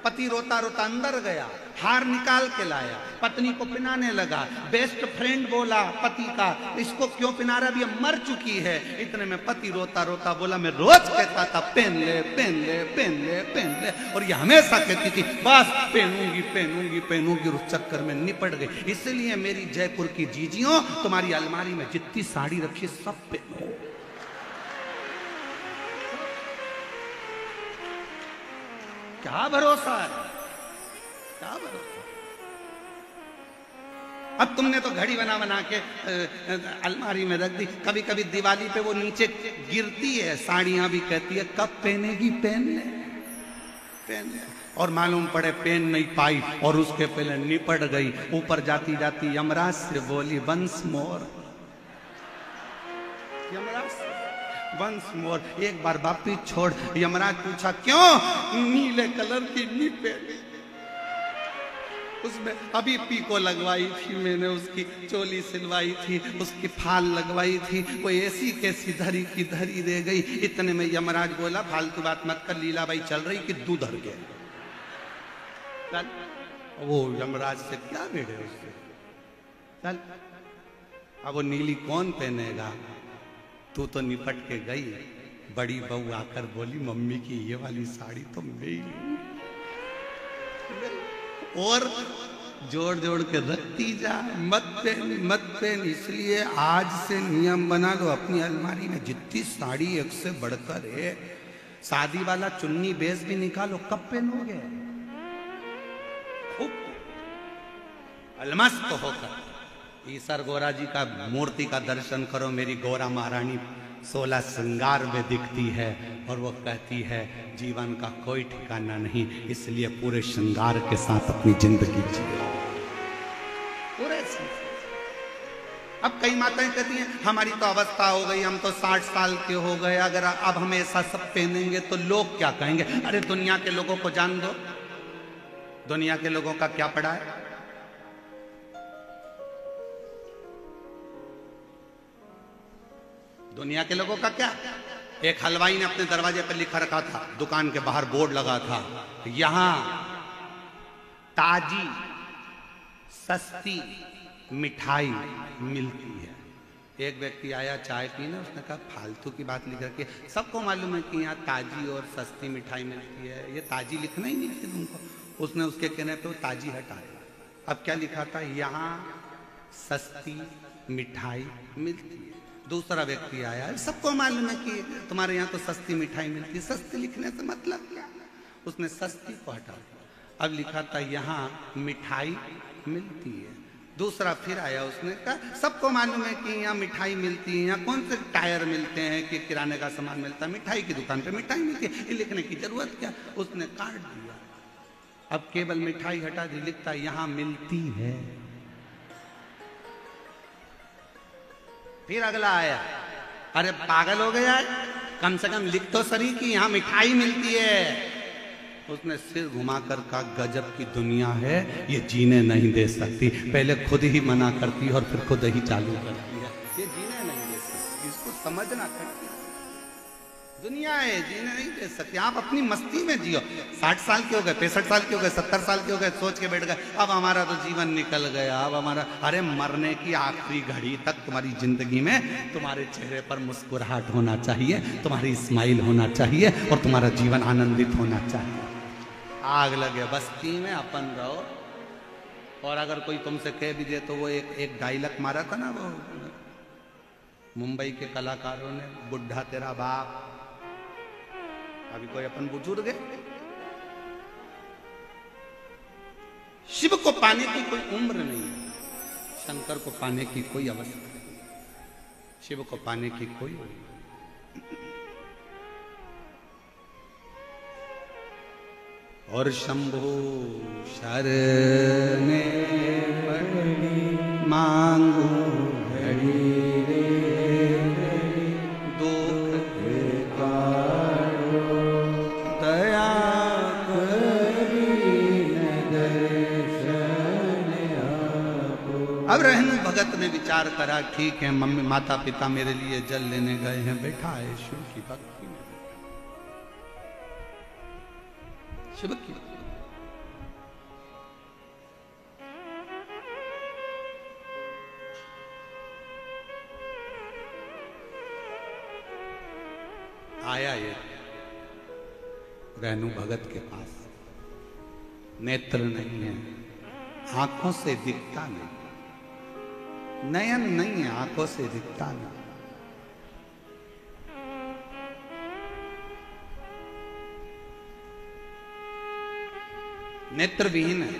पति रोता रोता अंदर गया, हार निकाल के लाया, पत्नी को पिनाने लगा। बेस्ट फ्रेंड बोला पति का, इसको क्यों पिना रहा, अभी मर चुकी है। इतने में पति रोता रोता बोला मैं रोज कहता था पहन ले पहन ले पहन ले पहन ले, और ये हमेशा कहती थी बस पहनूंगी पहनूंगी पहनूंगी। उस चक्कर में निपट गई। इसलिए मेरी जयपुर की जीजियों, तुम्हारी अलमारी में जितनी साड़ी रखी सब पहनो। क्या भरोसा है, क्या भरोसा। अब तुमने तो घड़ी बना बना के अलमारी में रख दी। कभी कभी दिवाली पे वो नीचे गिरती है, साड़ियां भी कहती है कब पहनेगी, पहन ले पहन ले। और मालूम पड़े पहन नहीं पाई और उसके पहले निपट गई। ऊपर जाती जाती यमराज से बोली once more, Yamraj once more, एक बार वापिस छोड़। यमराज पूछा क्यों, नीले कलर की नी पहनी। उसमें अभी पीको लगवाई थी मैंने, उसकी चोली सिलवाई थी, उसकी फाल लगवाई थी, वो ऐसी कैसी धरी की धरी रह गई। इतने में यमराज बोला फालतू बात मत कर, लीलाबाई चल रही कि दूध हर गया। चल वो यमराज से क्या भिड़े उससे, चल। अब वो नीली कौन पहनेगा, तू तो निपट के गई। बड़ी बहू आकर बोली मम्मी की ये वाली साड़ी तो मेरी, और जोड़ जोड़ के रखती जा, मत पहन मत पहन। इसलिए आज से नियम बना लो अपनी अलमारी में जितनी साड़ी एक से बढ़कर है। शादी वाला चुन्नी बेस भी निकालो, कब पहनोगे, खूब अलमस्त होकर। ईसर गौरा जी का मूर्ति का दर्शन करो। मेरी गौरा महारानी 16 श्रृंगार में दिखती है और वो कहती है जीवन का कोई ठिकाना नहीं, इसलिए पूरे श्रृंगार के साथ अपनी जिंदगी जियो पूरे। अब कई माताएं कहती हैं हमारी तो अवस्था हो गई, हम तो 60 साल के हो गए, अगर अब हम ऐसा सब पहनेंगे तो लोग क्या कहेंगे। अरे दुनिया के लोगों को जान दो, दुनिया के लोगों का क्या पड़ा है। दुनिया के लोगों का क्या। एक हलवाई ने अपने दरवाजे पर लिखा रखा था, दुकान के बाहर बोर्ड लगा था, यहां ताजी सस्ती मिठाई मिलती है। एक व्यक्ति आया चाय पीने, उसने कहा फालतू की बात लिख रखी है, सबको मालूम है कि यहाँ ताजी और सस्ती मिठाई मिलती है, ये ताजी लिखना ही नहीं चाहिए तुमको। उसने उसके कहने पे वो ताजी हटाया। अब क्या लिखा था, यहाँ सस्ती मिठाई मिलती है। दूसरा व्यक्ति आया, सबको मालूम है कि तुम्हारे यहाँ तो सस्ती मिठाई मिलती है, सस्ती लिखने से मतलब क्या। उसने सस्ती को हटा दिया। अब लिखा था यहाँ मिठाई मिलती है। दूसरा फिर आया, उसने कहा सबको मालूम है कि यहाँ मिठाई मिलती है, यहाँ कौन से टायर मिलते हैं कि किराने का सामान मिलता है, मिठाई की दुकान पे मिठाई मिलती है, ये लिखने की जरूरत क्या। उसने काट दिया। अब केवल मिठाई हटा दी, लिखता यहाँ मिलती है। फिर अगला आया, अरे पागल हो गया है, कम से कम लिख तो सही कि यहाँ मिठाई मिलती है। उसने सिर घुमाकर कहा गजब की दुनिया है, ये जीने नहीं दे सकती। पहले खुद ही मना करती है और फिर खुद ही चालू करती है। ये जीने नहीं दे सकती, इसको समझना करती है। दुनिया है, जीने नहीं दे सकती। आप अपनी मस्ती में जियो। 60 साल के हो गए, 65 साल के हो गए, 70 साल के हो गए, सोच के बैठ गए अब हमारा तो जीवन निकल गया, अब हमारा। अरे मरने की आखिरी घड़ी तक तुम्हारी जिंदगी में तुम्हारे चेहरे पर मुस्कुराहट होना चाहिए, तुम्हारी स्माइल होना चाहिए और तुम्हारा जीवन आनंदित होना चाहिए। आग लगे बस्ती में अपन रहो। और अगर कोई तुमसे कह भी दे तो वो एक डायलॉग मारा था ना, वो मुंबई के कलाकारों ने बुढ़ा तेरा बाप, अभी कोई अपन बुजुर्ग है। शिव को पाने की कोई उम्र नहीं है, शंकर को पाने की कोई अवस्था नहीं, शिव को पाने की कोई उम्र नहीं। और शंभु शरणे मांगू घड़ी रे दुख काटो दया अब रहनु भगत ने विचार करा, ठीक है मम्मी माता पिता मेरे लिए जल लेने गए हैं, बैठा है शिव की भक्ति में, शिव की आया ये रहनु भगत के पास, नेत्र नहीं है, आंखों से दिखता नहीं, नयन नहीं है, आंखों से दिखता नहीं। नेत्र विहीन है,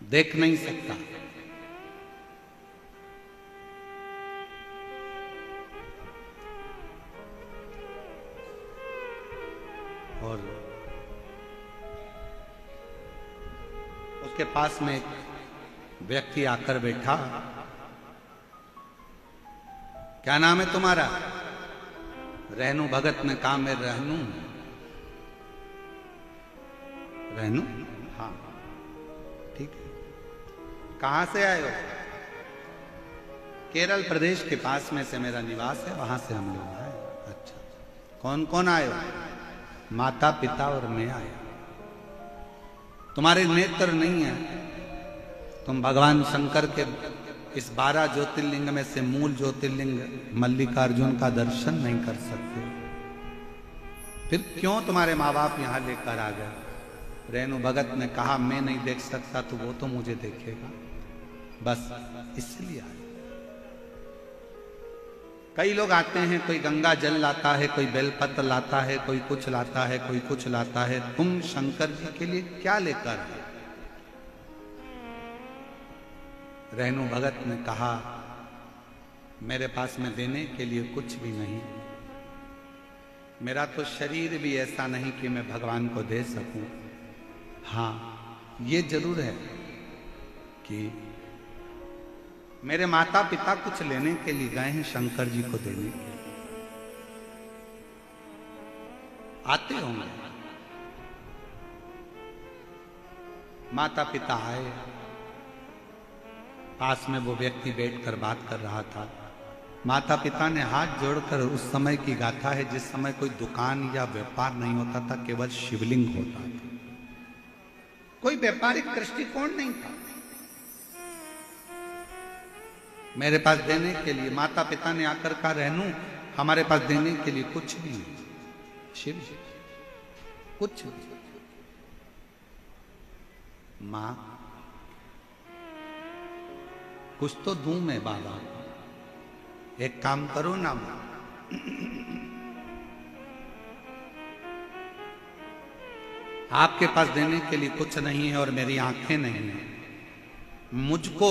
देख नहीं सकता। और उसके पास में एक व्यक्ति आकर बैठा, क्या नाम है तुम्हारा? रहनु भगत ने कहा मैं रहनु। रहनु? हाँ ठीक है। कहां से आए हो? केरल प्रदेश के पास में से मेरा निवास है, वहां से हम लोग आए। अच्छा, कौन कौन आए हो? माता पिता और मैं आया। तुम्हारे नेत्र नहीं है, तुम भगवान शंकर के इस 12 ज्योतिर्लिंग में से मूल ज्योतिर्लिंग मल्लिकार्जुन का दर्शन नहीं कर सकते, फिर क्यों तुम्हारे माँ बाप यहां लेकर आ गए? रेणु भगत ने कहा मैं नहीं देख सकता तो वो तो मुझे देखेगा, बस इसलिए आए। कई लोग आते हैं, कोई गंगा जल लाता है, कोई बेलपत्र लाता है, कोई कुछ लाता है, कोई कुछ लाता है। तुम शंकर जी के लिए क्या लेकर आए? रेणु भगत ने कहा मेरे पास में देने के लिए कुछ भी नहीं, मेरा तो शरीर भी ऐसा नहीं कि मैं भगवान को दे सकूं। हाँ ये जरूर है कि मेरे माता पिता कुछ लेने के लिए गए हैं शंकर जी को देने के लिए, आते होंगे। माता पिता आए, पास में वो व्यक्ति बैठकर बात कर रहा था। माता पिता ने हाथ जोड़कर, उस समय की गाथा है जिस समय कोई दुकान या व्यापार नहीं होता था, केवल शिवलिंग होता था, कोई व्यापारिक दृष्टिकोण नहीं था। मेरे पास देने के लिए माता पिता ने आकर कहा रहनु हमारे पास देने के लिए कुछ भी नहीं, शिव कुछ नहीं। मां कुछ तो दूं मैं बाबा, एक काम करो ना मां, आपके पास देने के लिए कुछ नहीं है और मेरी आंखें नहीं है, मुझको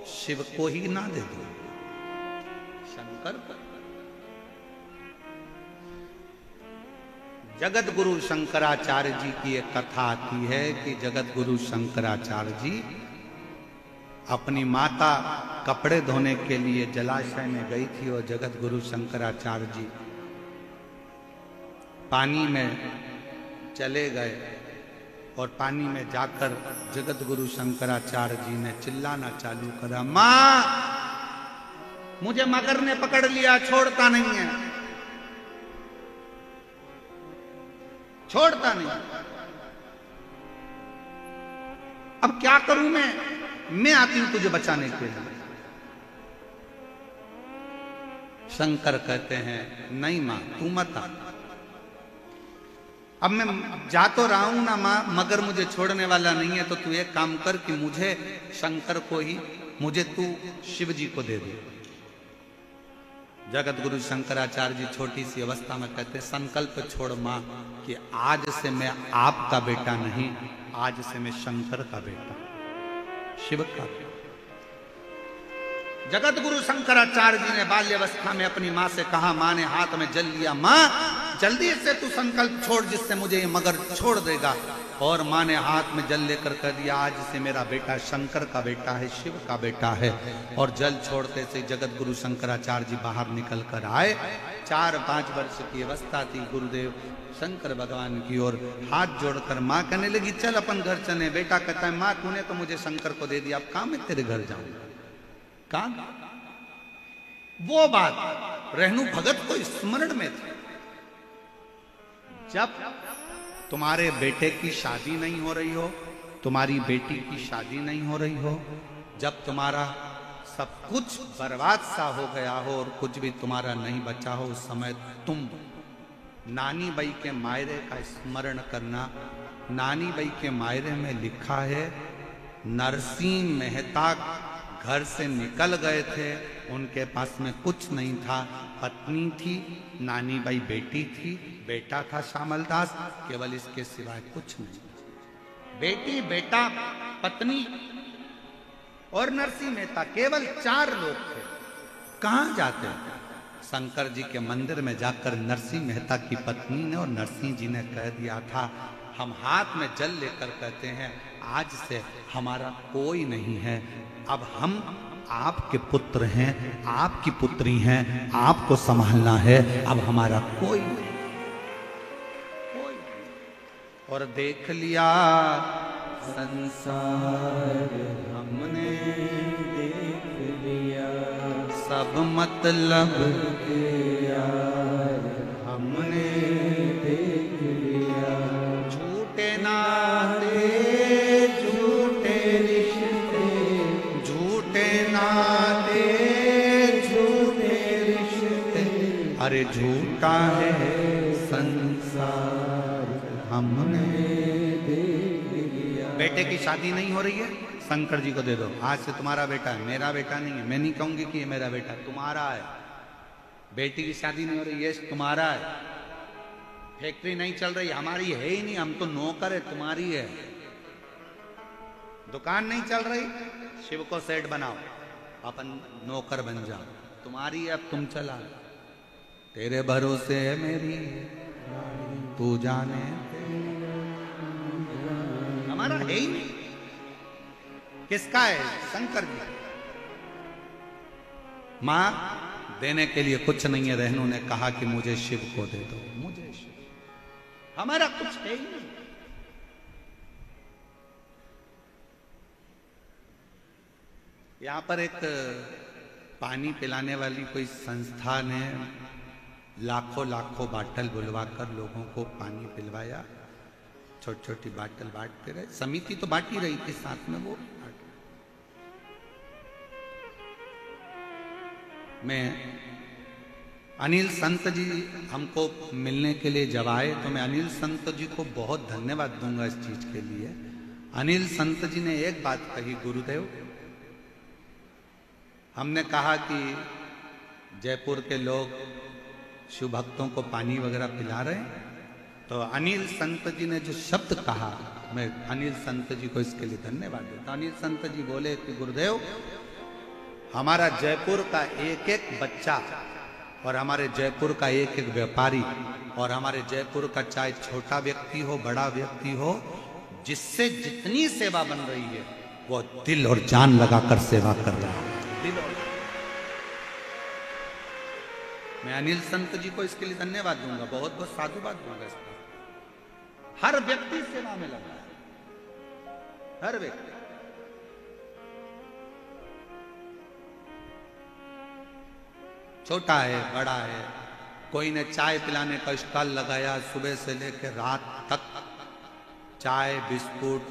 शिव को ही ना दे दो, शंकर को। जगत गुरु शंकराचार्य जी की एक कथा आती है कि जगत गुरु शंकराचार्य जी अपनी माता कपड़े धोने के लिए जलाशय में गई थी और जगत गुरु शंकराचार्य जी पानी में चले गए और पानी में जाकर जगत गुरु शंकराचार्य जी ने चिल्लाना चालू करा, मां मुझे मगर ने पकड़ लिया, छोड़ता नहीं है, छोड़ता नहीं। अब क्या करूं मैं आती हूं तुझे बचाने के लिए। शंकर कहते हैं नहीं मां तू मत आ, अब मैं जा तो रहा हूं ना मां, मगर मुझे छोड़ने वाला नहीं है, तो तू एक काम कर कि मुझे शंकर को ही मुझे तू शिव जी को दे दे। जगत गुरु शंकराचार्य जी छोटी सी अवस्था में कहते, संकल्प छोड़ मां कि आज से मैं आपका बेटा नहीं, आज से मैं शंकर का बेटा, शिव का बेटा। जगत गुरु शंकराचार्य जी ने बाल्यावस्था में अपनी मां से कहा, मां ने हाथ में जल लिया, मां जल्दी से तू संकल्प छोड़ जिससे मुझे ये मगर छोड़ देगा। और मां ने हाथ में जल लेकर कह दिया, आज से मेरा बेटा शंकर का बेटा है, शिव का बेटा है। और जल छोड़ते से जगत गुरु शंकराचार्य जी बाहर निकल कर आए। 4-5 वर्ष की अवस्था थी। गुरुदेव शंकर भगवान की ओर हाथ जोड़कर मां कहने लगी, चल अपन घर चले। बेटा कहता है, मां तूने तो मुझे शंकर को दे दिया, अब कहां मैं तेरे घर जाऊंगा। कहां वो बात रहनु भगत को स्मरण में थी, जब तुम्हारे बेटे की शादी नहीं हो रही हो, तुम्हारी बेटी की शादी नहीं हो रही हो, जब तुम्हारा सब कुछ बर्बाद सा हो गया हो और कुछ भी तुम्हारा नहीं बचा हो, उस समय तुम नानी बाई के मायरे का स्मरण करना। नानी बाई के मायरे में लिखा है, नरसिंह मेहता घर से निकल गए थे, उनके पास में कुछ नहीं था, पत्नी थी, नानी बाई बेटी थी, बेटा था श्यामलदास, केवल इसके सिवाय कुछ नहीं। बेटी, बेटा, पत्नी और नरसिंह मेहता, केवल 4 लोग थे। कहां जाते? शंकर जी के मंदिर में जाकर नरसिंह मेहता की पत्नी ने और नरसिंह जी ने कह दिया था, हम हाथ में जल लेकर कहते हैं, आज से हमारा कोई नहीं है, अब हम आपके पुत्र हैं, आपकी पुत्री हैं, आपको संभालना है, अब हमारा कोई नहीं। और देख लिया संसार हमने, देख लिया सब मतलब के यार हमने, देख लिया झूठे नाते, झूठे रिश्ते, झूठे नाते, झूठे रिश्ते, अरे झूठा है संसार हमने देख लिया। बेटे की शादी नहीं हो रही है, शंकर जी को दे दो, आज से तुम्हारा बेटा है, मेरा बेटा नहीं है। मैं नहीं कहूंगी कि ये मेरा बेटा, तुम्हारा है। बेटी की शादी नहीं हो रही, ये तुम्हारा है। फैक्ट्री नहीं चल रही, हमारी है ही नहीं, हम तो नौकर है, तुम्हारी है। दुकान नहीं चल रही, शिव को सेठ बनाओ, अपन नौकर बन जाओ, तुम्हारी है, अब तुम चला। तेरे भरोसे है मेरी, तू जाने, हमारा है ही नहीं। किसका है? शंकर जी। मां देने के लिए कुछ नहीं है। रहनु ने कहा कि मुझे शिव को दे दो, मुझे शिव, हमारा कुछ है ही नहीं। यहां पर एक पानी पिलाने वाली कोई संस्था ने लाखों बाटल बुलवाकर लोगों को पानी पिलवाया। छोटी छोटी बाटल बांटते रहे, समिति तो बांट ही रही थी, साथ में वो मैं अनिल संत जी हमको मिलने के लिए जब आए तो मैं अनिल संत जी को बहुत धन्यवाद दूंगा इस चीज के लिए। अनिल संत जी ने एक बात कही, गुरुदेव हमने कहा कि जयपुर के लोग शिव भक्तों को पानी वगैरह पिला रहे हैं, तो अनिल संत जी ने जो शब्द कहा, मैं अनिल संत जी को इसके लिए धन्यवाद देता। अनिल संत जी बोले कि गुरुदेव हमारा जयपुर का एक एक बच्चा और हमारे जयपुर का एक एक व्यापारी और हमारे जयपुर का चाहे छोटा व्यक्ति हो बड़ा व्यक्ति हो, जिससे जितनी सेवा बन रही है वो दिल और जान लगाकर सेवा कर रहा है। मैं अनिल संत जी को इसके लिए धन्यवाद दूंगा, बहुत बहुत साधुवाद दूंगा इसका। हर व्यक्ति सेवा में लगा है, हर व्यक्ति। छोटा है बड़ा है, कोई ने चाय पिलाने का स्टॉल लगाया, सुबह से लेकर रात तक चाय बिस्कुट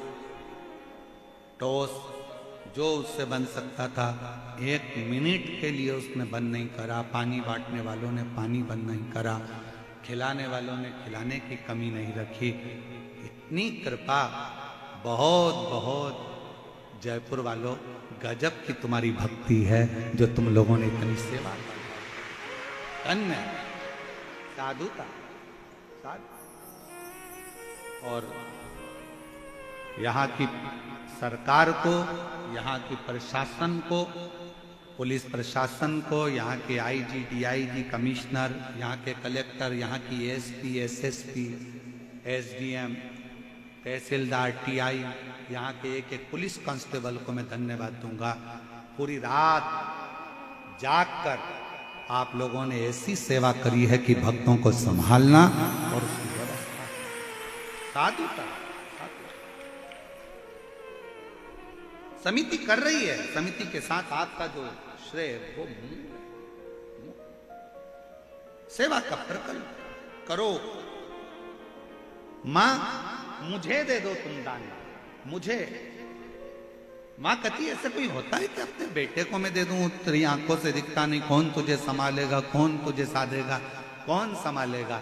टोस्ट जो उससे बन सकता था, 1 मिनट के लिए उसने बंद नहीं करा। पानी बांटने वालों ने पानी बंद नहीं करा, खिलाने वालों ने खिलाने की कमी नहीं रखी। इतनी कृपा, बहुत बहुत जयपुर वालों, गजब की तुम्हारी भक्ति है जो तुम लोगों ने इतनी सेवा की। धन्य साधुता, साधु। और यहाँ की सरकार को, यहाँ की प्रशासन को, पुलिस प्रशासन को, यहाँ के आईजी, डीआईजी, कमिश्नर, यहाँ के कलेक्टर, यहाँ की एसपी, एसएसपी, एसडीएम, तहसीलदार, टीआई, यहाँ के एक एक पुलिस कांस्टेबल को मैं धन्यवाद दूंगा। पूरी रात जागकर आप लोगों ने ऐसी सेवा करी है कि भक्तों को संभालना और उसकी व्यवस्था, साधुता। समिति कर रही है, समिति के साथ आपका जो श्रेय वो सेवा का प्रकल्प करो। मां मुझे दे दो तुम दान, मुझे। मां कहती ऐसे कोई होता है कि अपने बेटे को मैं दे दूं, तेरी आंखों से दिखता नहीं, कौन तुझे संभालेगा, कौन तुझे साधेगा, कौन संभालेगा।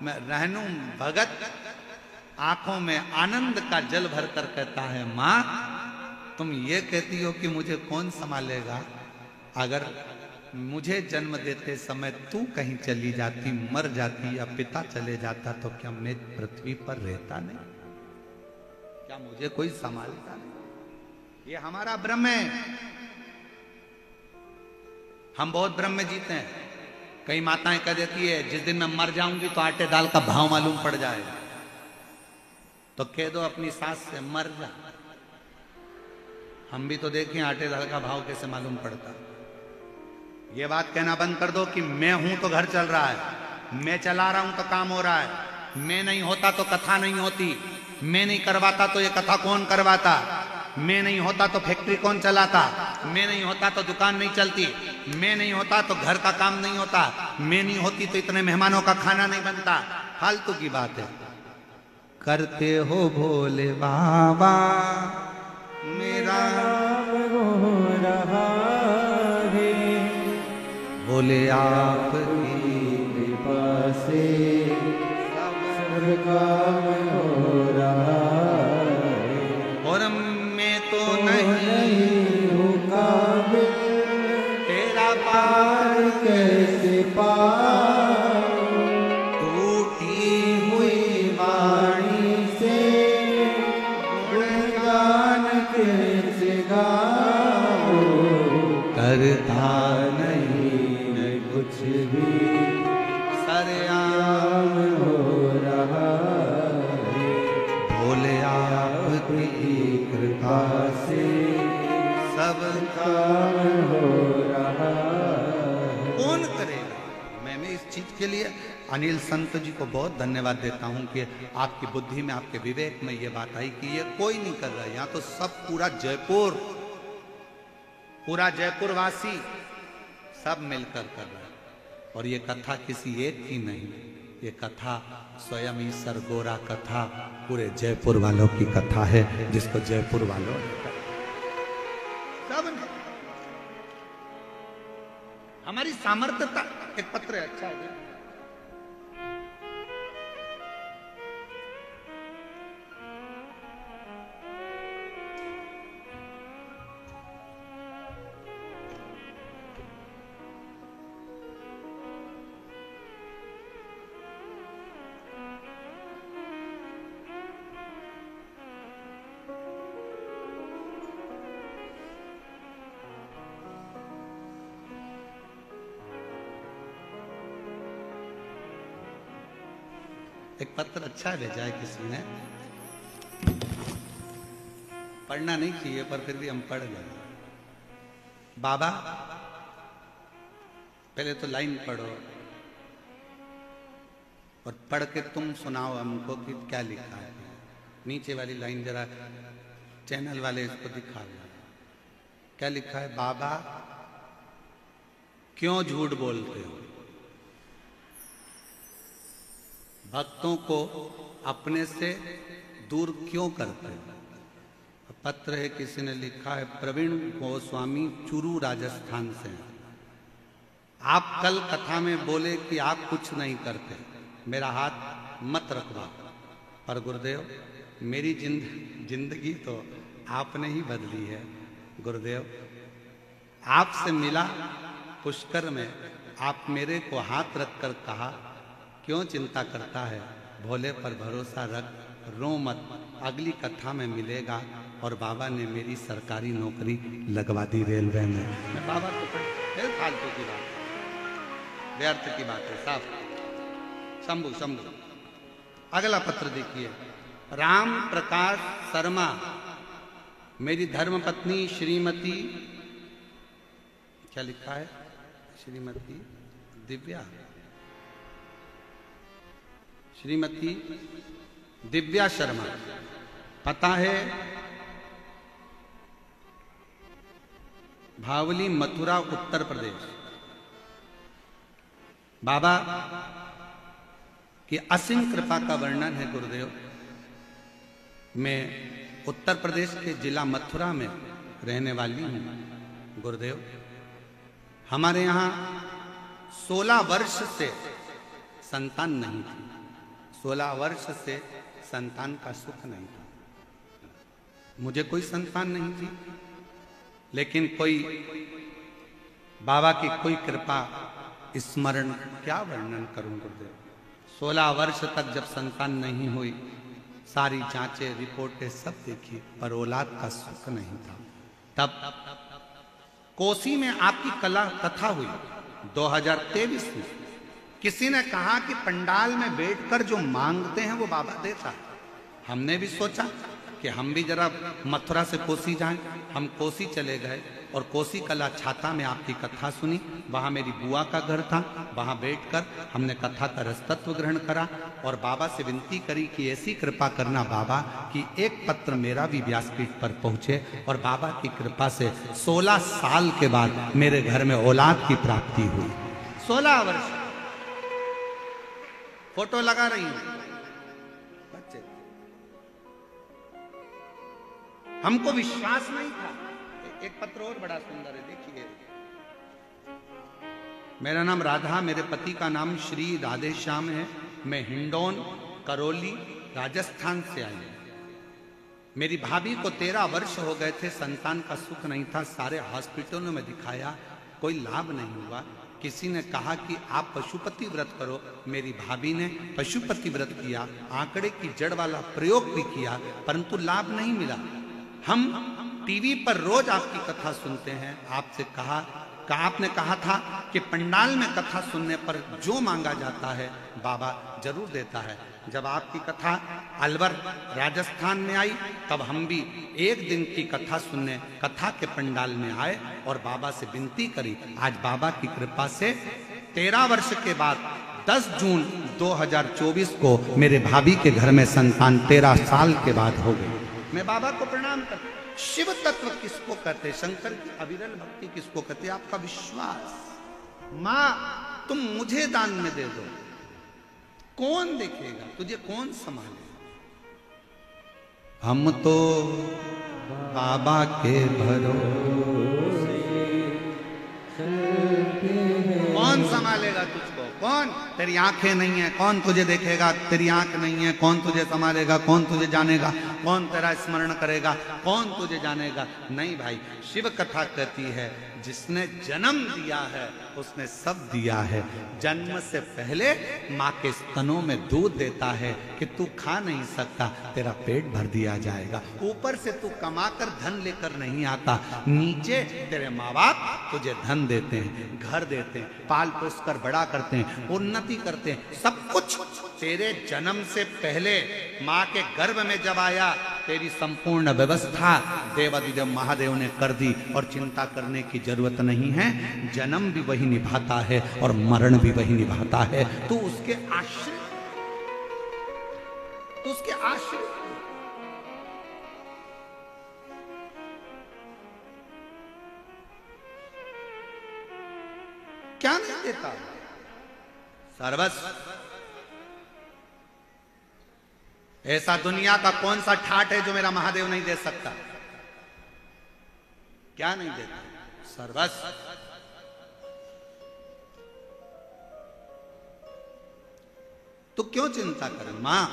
मैं रहनू भगत आंखों में आनंद का जल भरकर कहता है, मां तुम ये कहती हो कि मुझे कौन संभालेगा, अगर मुझे जन्म देते समय तू कहीं चली जाती, मर जाती या पिता चले जाता तो क्या मैं पृथ्वी पर रहता नहीं? क्या मुझे कोई संभालता नहीं? ये हमारा भ्रम है। हम बहुत भ्रम में जीते हैं। कई माताएं कह देती है जिस दिन मैं मर जाऊंगी तो आटे दाल का भाव मालूम पड़ जाएगा, तो कह दो अपनी सास से मर जा। हम भी तो देखें आटे दाल का भाव कैसे मालूम पड़ता। ये बात कहना बंद कर दो कि मैं हूं तो घर चल रहा है, मैं चला रहा हूं तो काम हो रहा है, मैं नहीं होता तो कथा नहीं होती, मैं नहीं करवाता तो ये कथा कौन करवाता, मैं नहीं होता तो फैक्ट्री कौन चलाता, मैं नहीं होता तो दुकान नहीं चलती, मैं नहीं होता तो घर का काम नहीं होता, मैं नहीं होती तो इतने मेहमानों का खाना नहीं बनता। फालतू की बात है। करते हो भोले बाबा मेरा हो रहा है, बोले आपकी कृपा से सब काम हो रहा है, और मैं तो नहीं हूँ काबिल, तेरा पार कैसे पाऊं, टूटी हुई वाणी से गुणगान कैसे गाऊं, करता नहीं मैं कुछ भी, सरेआम हो रहा है, भोले आपकी कृपा से सब काम हो रहा है। कौन करेगा? मैं इस चीज के लिए अनिल संत जी को बहुत धन्यवाद देता हूं कि आपकी बुद्धि में, आपके विवेक में ये बात आई कि ये कोई नहीं कर रहा है। यहाँ तो सब पूरा जयपुर वासी सब मिलकर कर रहा है। और ये कथा किसी एक की नहीं, ये कथा स्वयं ही सरगोरा कथा पूरे जयपुर वालों की कथा है, जिसको जयपुर वालों सब ने। हमारी सामर्थ्यता। एक पत्र है, अच्छा है। एक पत्र अच्छा भेजा है किसी ने, पढ़ना नहीं चाहिए पर फिर भी हम पढ़ लें। बाबा पहले तो लाइन पढ़ो और पढ़ के तुम सुनाओ हमको कि क्या लिखा है। नीचे वाली लाइन जरा चैनल वाले इसको दिखा दो, क्या लिखा है। बाबा क्यों झूठ बोलते हो, भक्तों को अपने से दूर क्यों करते हो। पत्र है, किसी ने लिखा है, प्रवीण गोस्वामी चूरू राजस्थान से। आप कल कथा में बोले कि आप कुछ नहीं करते, मेरा हाथ मत रखवा, पर गुरुदेव मेरी जिंदगी तो आपने ही बदली है गुरुदेव। आपसे मिला पुष्कर में, आप मेरे को हाथ रखकर कहा, क्यों चिंता करता है, भोले पर भरोसा रख, रो मत, अगली कथा में मिलेगा। और बाबा ने मेरी सरकारी नौकरी लगवा दी रेलवे में। मैं बाबा को फिर फालतू की बात, व्यर्थ की बात है साफ। शंभु शंभु। अगला पत्र देखिए। राम प्रकाश शर्मा, मेरी धर्मपत्नी श्रीमती, क्या लिखा है, श्रीमती दिव्या, श्रीमती दिव्या शर्मा, पता है भावली मथुरा उत्तर प्रदेश। बाबा की असीम कृपा का वर्णन है गुरुदेव। मैं उत्तर प्रदेश के जिला मथुरा में रहने वाली हूं गुरुदेव। हमारे यहाँ 16 वर्ष से संतान नहीं थी, 16 वर्ष से संतान का सुख नहीं था। मुझे कोई संतान नहीं थी, लेकिन कोई बाबा की कोई कृपा, स्मरण, क्या वर्णन करूं गुरुदेव। 16 वर्ष तक जब संतान नहीं हुई, सारी जांचें रिपोर्टें सब देखी, पर औलाद का सुख नहीं था। तब कोसी में आपकी कला कथा हुई 2023 में। किसी ने कहा कि पंडाल में बैठकर जो मांगते हैं वो बाबा देता है। हमने भी सोचा कि हम भी जरा मथुरा से कोसी जाएं। हम कोसी चले गए और कोसी कला छाता में आपकी कथा सुनी। वहां मेरी बुआ का घर था, वहां बैठकर हमने कथा का रसतत्व ग्रहण करा और बाबा से विनती करी कि ऐसी कृपा करना बाबा कि एक पत्र मेरा भी व्यासपीठ पर पहुंचे। और बाबा की कृपा से 16 साल के बाद मेरे घर में औलाद की प्राप्ति हुई। 16 वर्ष फोटो लगा रही हूं बच्चे, हमको विश्वास नहीं था। एक पत्र और बड़ा सुंदर है, देखिए। मेरा नाम राधा, मेरे पति का नाम श्री राधे श्याम है। मैं हिंडौन करौली राजस्थान से आई हूं। मेरी भाभी को 13 वर्ष हो गए थे, संतान का सुख नहीं था। सारे हॉस्पिटलों में दिखाया, कोई लाभ नहीं हुआ। किसी ने कहा कि आप पशुपति व्रत करो। मेरी भाभी ने पशुपति व्रत किया, आंकड़े की जड़ वाला प्रयोग भी किया, परंतु लाभ नहीं मिला। हम टीवी पर रोज आपकी कथा सुनते हैं। आपसे आपने कहा था कि पंडाल में कथा सुनने पर जो मांगा जाता है बाबा जरूर देता है। जब आपकी कथा अलवर राजस्थान में आई, तब हम भी एक दिन की कथा सुनने कथा के पंडाल में आए और बाबा से विनती करी। आज बाबा की कृपा से 13 वर्ष के बाद 10 जून 2024 को मेरे भाभी के घर में संतान 13 साल के बाद हो गई। मैं बाबा को प्रणाम करता। शिव तत्व किसको कहते, शंकर की अविरल भक्ति किसको कहते, आपका विश्वास। मां तुम मुझे दान में दे दो, कौन देखेगा तुझे, कौन संभालेगा। हम तो बाबा के भरोसे, कौन संभालेगा तुझको, कौन, तेरी आंखें नहीं है, कौन तुझे देखेगा, तेरी आंख नहीं है, कौन तुझे संभालेगा, कौन तुझे जानेगा, कौन तेरा स्मरण करेगा, कौन तुझे जानेगा। नहीं भाई, शिव कथा कहती है जिसने जन्म दिया है उसने सब दिया है। जन्म से पहले माँ के स्तनों में दूध देता है कि तू खा नहीं सकता, तेरा पेट भर दिया जाएगा। ऊपर से तू कमा कर धन लेकर नहीं आता, नीचे तेरे माँ बाप तुझे धन देते हैं, घर देते हैं, पाल पोस कर बड़ा करते हैं, उन्नति करते हैं। सब कुछ तेरे जन्म से पहले माँ के गर्भ में जब आया, तेरी संपूर्ण व्यवस्था देवाधिदेव महादेव ने कर दी और चिंता करने की जरूरत नहीं है। जन्म भी वही निभाता है और मरण भी वही निभाता है। तू उसके आश्रित, तू उसके आश्रित। क्या नहीं देता, सर्वस्व। ऐसा दुनिया का कौन सा ठाट है जो मेरा महादेव नहीं दे सकता। क्या नहीं देता, सर्वस्व। तो क्यों चिंता करें, मां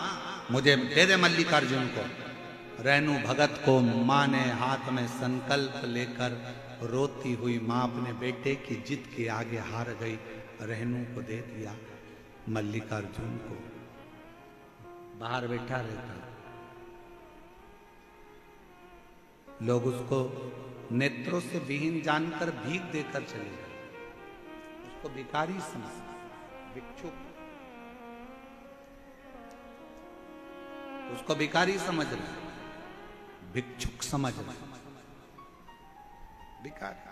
मुझे दे दे मल्लिकार्जुन को, रेणु भगत को माँ ने हाथ में संकल्प लेकर रोती हुई माँ अपने बेटे की जिद के आगे हार गई। रेणु को दे दिया मल्लिकार्जुन को। बाहर बैठा रहता, लोग उसको नेत्रों से विहीन जानकर भीख देकर चले गए। उसको भिखारी समझ, भिक्षुक, उसको भिखारी समझ रहे, भिक्षुक समझ रहे, भिखारी।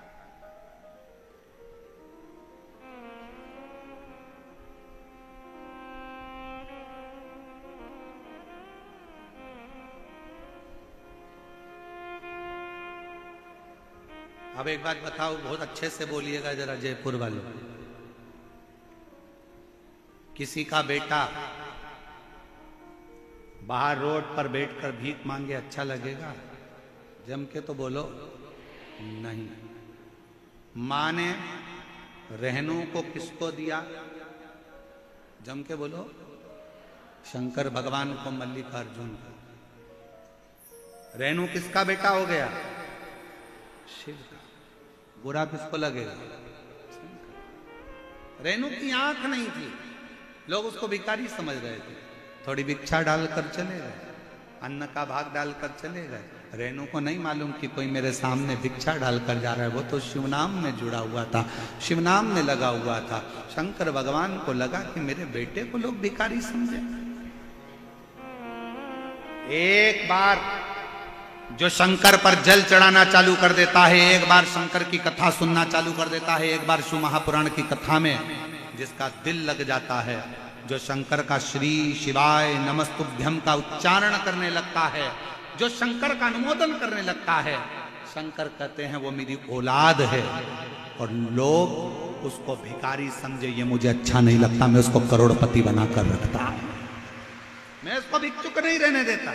अब एक बात बताओ, बहुत अच्छे से बोलिएगा जरा जयपुर वालों। किसी का बेटा बाहर रोड पर बैठकर भीख मांगे अच्छा लगेगा? जम के तो बोलो नहीं। मां ने रेणु को किसको दिया? जम के बोलो, शंकर भगवान को, मल्लिकार्जुन को। रेणु किसका बेटा हो गया? शिव का। बुरा किसको लगेगा? रेणु की आंख नहीं थी, लोग उसको भिखारी समझ रहे थे। थोड़ी भिक्षा डालकर चले गए, अन्न का भाग डालकर चले गए। रेणु को नहीं मालूम कि कोई मेरे सामने भिक्षा डालकर जा रहा है। वो तो शिवनाम में जुड़ा हुआ था, शिवनाम में लगा हुआ था। शंकर भगवान को लगा कि मेरे बेटे को लोग भिखारी समझे। एक बार जो शंकर पर जल चढ़ाना चालू कर देता है, एक बार शंकर की कथा सुनना चालू कर देता है, एक बार शिव महापुराण की कथा में जिसका दिल लग जाता है, जो शंकर का श्री शिवाय नमस्तुभ्यम का उच्चारण करने लगता है, जो शंकर का अनुमोदन करने लगता है, शंकर कहते हैं वो मेरी औलाद है। और लोग उसको भिखारी समझे, ये मुझे अच्छा नहीं लगता, मैं उसको करोड़पति बनाकर रखता हूं, मैं उसको भिक्षुक नहीं रहने देता,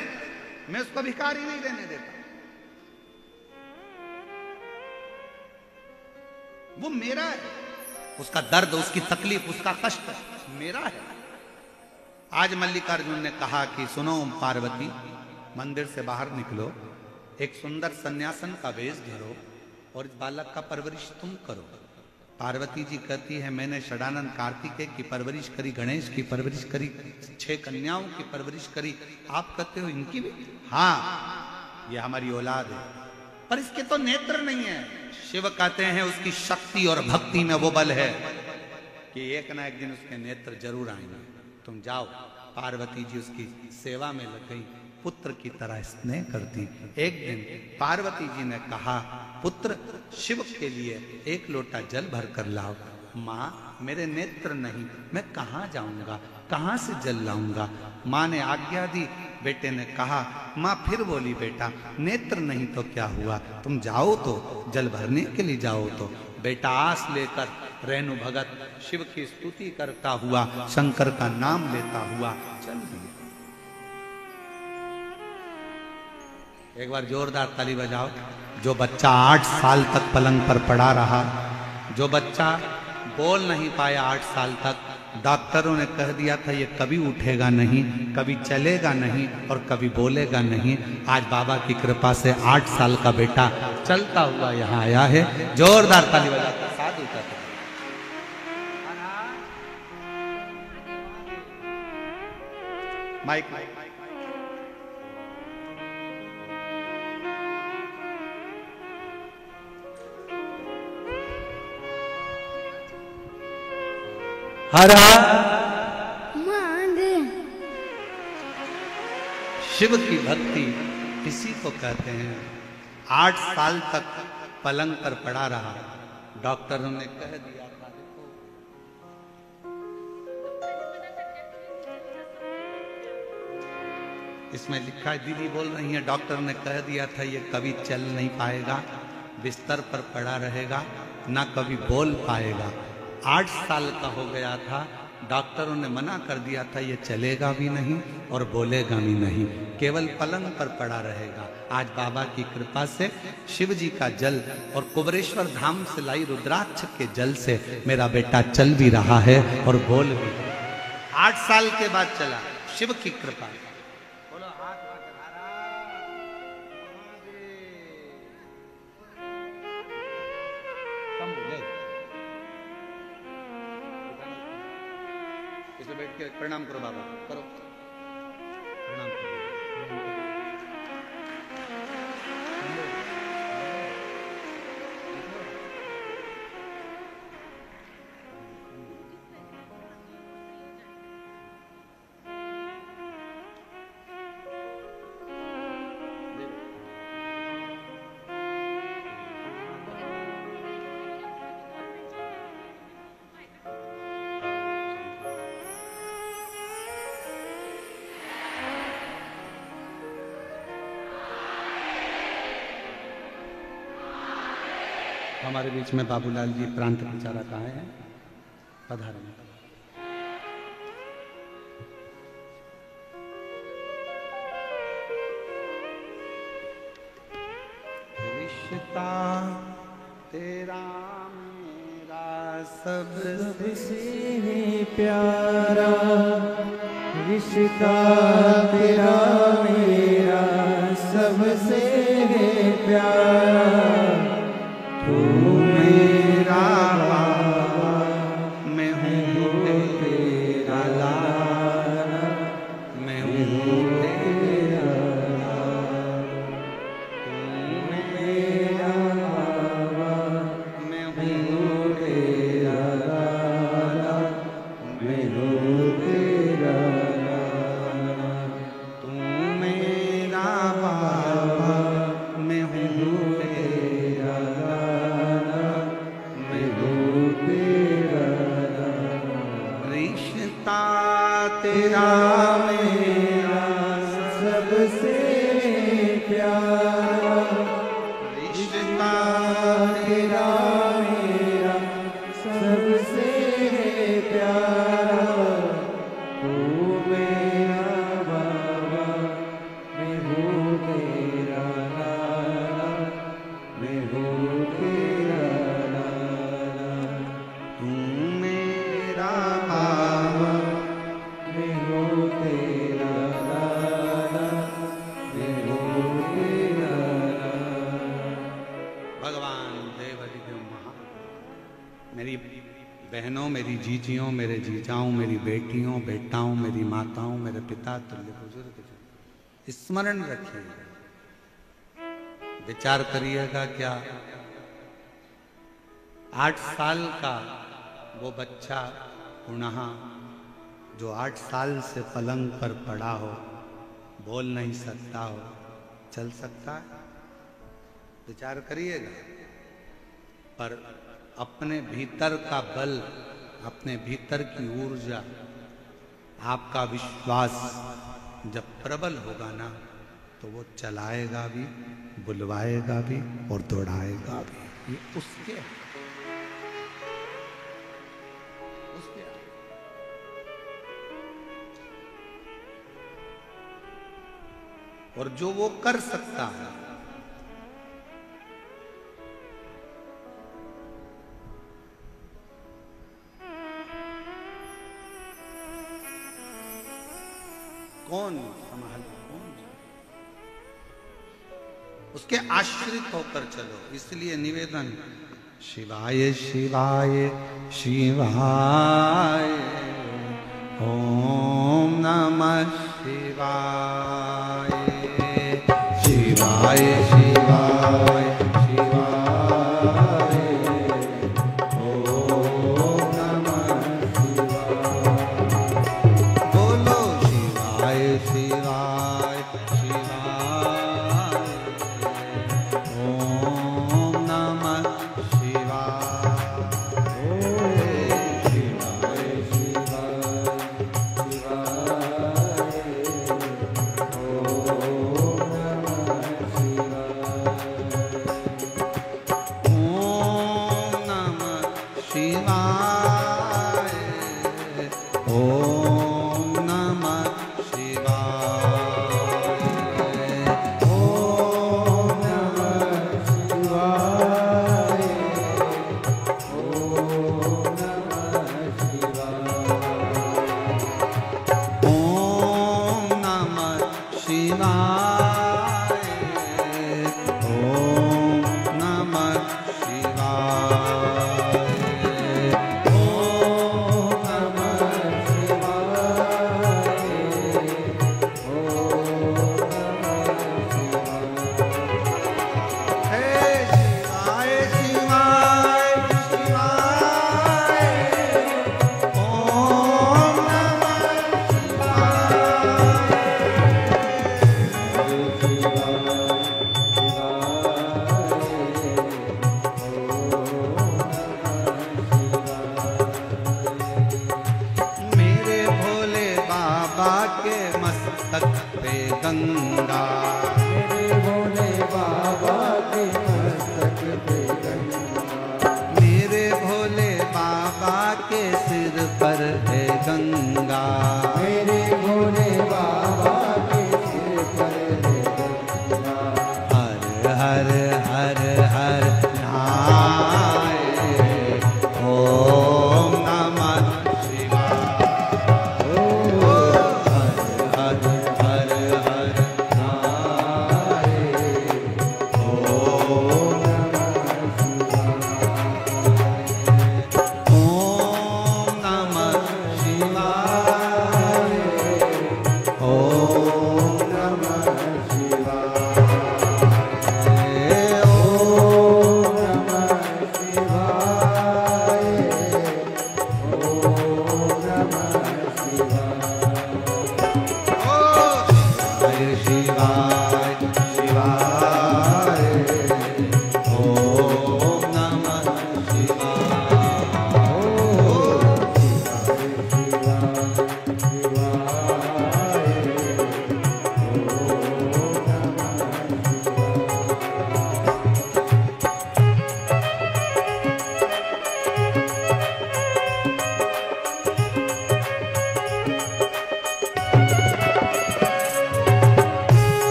मैं उसको भिखारी नहीं रहने देता। वो मेरा है, उसका दर्द, उसकी तकलीफ, उसका कष्ट मेरा है। आज मल्लिकार्जुन ने कहा कि सुनो पार्वती, मंदिर से बाहर निकलो, एक सुंदर सन्यासन का वेश धरो और इस बालक का परवरिश तुम करो। पार्वती जी कहती है मैंने षडानंद कार्तिकेय की परवरिश करी, गणेश की परवरिश करी, 6 कन्याओं की परवरिश करी, आप कहते हो इनकी भी? हाँ, ये हमारी औलाद है, पर इसके तो नेत्र नहीं है। शिव कहते हैं उसकी शक्ति और भक्ति में वो बल है कि एक ना एक दिन उसके नेत्र जरूर आएंगे। तुम जाओ। पार्वती जी उसकी सेवा में लग गई, पुत्र की तरह स्नेह करती। एक दिन पार्वती जी ने कहा, पुत्र शिव के लिए 1 लोटा जल भर कर लाओ। माँ मेरे नेत्र नहीं, मैं कहाँ जाऊंगा, कहाँ से जल लाऊंगा? माँ ने आज्ञा दी। बेटे ने कहा, माँ फिर बोली, बेटा नेत्र नहीं तो क्या हुआ, तुम जाओ तो, जल भरने के लिए जाओ तो। बेटा आस लेकर रेणु भगत शिव की स्तुति करता हुआ, शंकर का नाम लेता हुआ चल दिया। एक बार जोरदार ताली बजाओ। जो बच्चा 8 साल तक पलंग पर पड़ा रहा, जो बच्चा बोल नहीं पाया 8 साल तक, डॉक्टरों ने कह दिया था ये कभी उठेगा नहीं, कभी चलेगा नहीं और कभी बोलेगा नहीं। आज बाबा की कृपा से 8 साल का बेटा चलता हुआ यहाँ आया है। जोरदार ताली बजाकर साधु का माइक हरा शिव की भक्ति किसी को कहते हैं। 8 साल तक पलंग पर पड़ा रहा, डॉक्टरों ने कह दिया था, देखो इसमें लिखा है, दीदी बोल रही है, डॉक्टर ने कह दिया था ये कभी चल नहीं पाएगा, बिस्तर पर पड़ा रहेगा, ना कभी बोल पाएगा। 8 साल का हो गया था, डॉक्टरों ने मना कर दिया था ये चलेगा भी नहीं और बोलेगा भी नहीं, केवल पलंग पर पड़ा रहेगा। आज बाबा की कृपा से शिव जी का जल और कुबरेश्वर धाम से लाई रुद्राक्ष के जल से मेरा बेटा चल भी रहा है और बोल भी। 8 साल के बाद चला, शिव की कृपा। बोलो हाथ कम बोले। इसे बैठ के प्रणाम करो बाबा, करो प्रणाम करो। हमारे बीच में बाबूलाल जी प्रांत प्रचारक आए हैं, पधारें। रिश्ता तेरा मेरा सबसे प्यारा, रिश्ता तेरा मेरा सबसे प्यारा। तू मेरा बाबा, मैं हूँ तेरा लाला, मैं हूँ तेरा लाला। तू मेरा बाबा, मैं हूँ तेरा लाला, मैं हूँ तेरा लाला। तू मेरा बाबा, मैं हूँ तेरा लाला, मैं हूँ तेरा लाला। रिश्ता तेरा मेरा सबसे प्यारा, रिश्ता तेरा मेरा सबसे प्यारा। तू मेरा बाबा, मैं हूँ तेरा लाला, मैं हूँ तेरा लाला। तू मेरा बाबा, मैं हूँ तेरा लाला, मैं हूँ तेरा लाला। भगवान देव अधिदेव महा। मेरी बहनों, मेरी जीजियों, मेरे जीजाओं, मेरी बेटियों, बेटाओं, मेरी माताओं, मेरे पिता तुल्य बुजुर्ग, स्मरण रखिए, विचार करिएगा। क्या 8 साल का वो बच्चा पुनः जो 8 साल से पलंग पर पड़ा हो, बोल नहीं सकता हो, चल सकता है? विचार करिएगा। पर अपने भीतर का बल, अपने भीतर की ऊर्जा, आपका विश्वास जब प्रबल होगा ना, तो वो चलाएगा भी, बुलवाएगा भी और दौड़ाएगा भी। ये उसके और जो वो कर सकता है, कौन संभाल, कौन उसके आश्रित होकर चलो। इसलिए निवेदन, शिवाय शिवाय शिवाय, ओम नमः शिवाय, शिवाय शिवाय शिवाय, ओम नमः शिवाय। बोलो शिवाय शिवाय शिवाय, ओम नमः शिवाय, शिवाय शिवाय शिवाय, ओम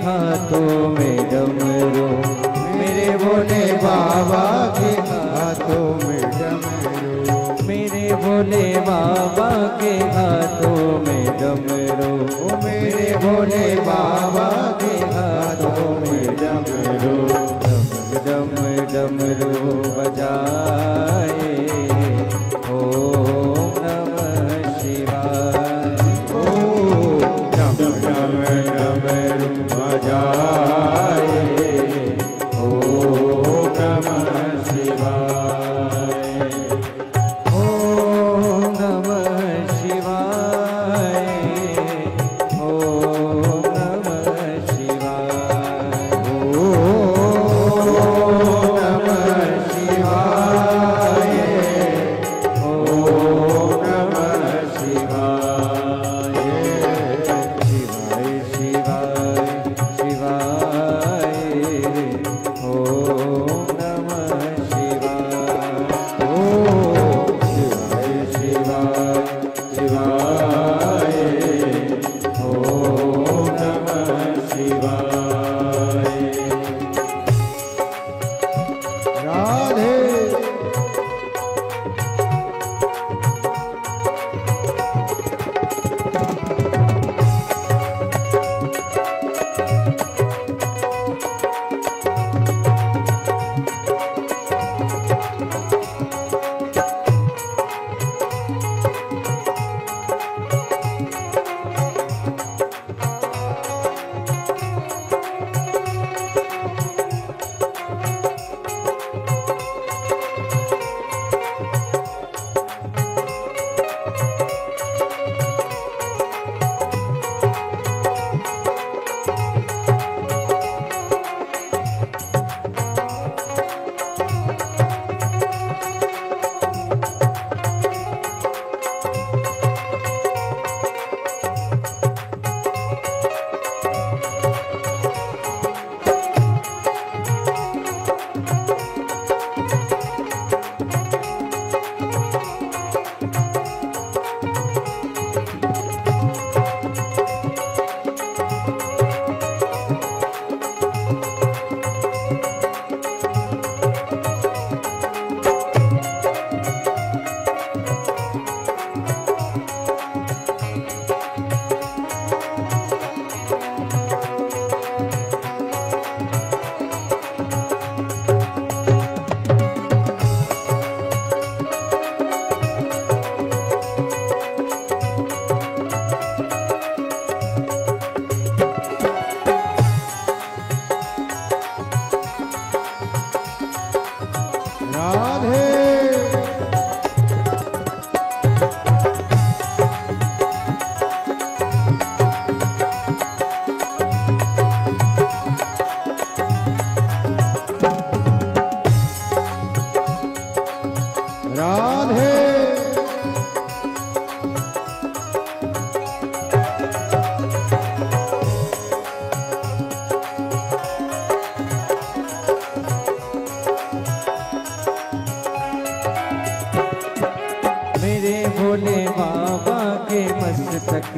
हाथों में डमरू, मेरे भोले बाबा के हाथों में डमरू, मेरे भोले बाबा के हाथों में डमरू, मेरे भोले बाबा के हाथों में डमरू, डम डम डमरू बजाए ओम नमः शिवाय, ओम डम डम डमरू बजाए ओम नमः शिवाय, ओम नमः शिवाय, ओम नमः शिवाय, ओम नमः शिवाय, ओम नमः शिवाय, शिवाय शिवाय शिवाय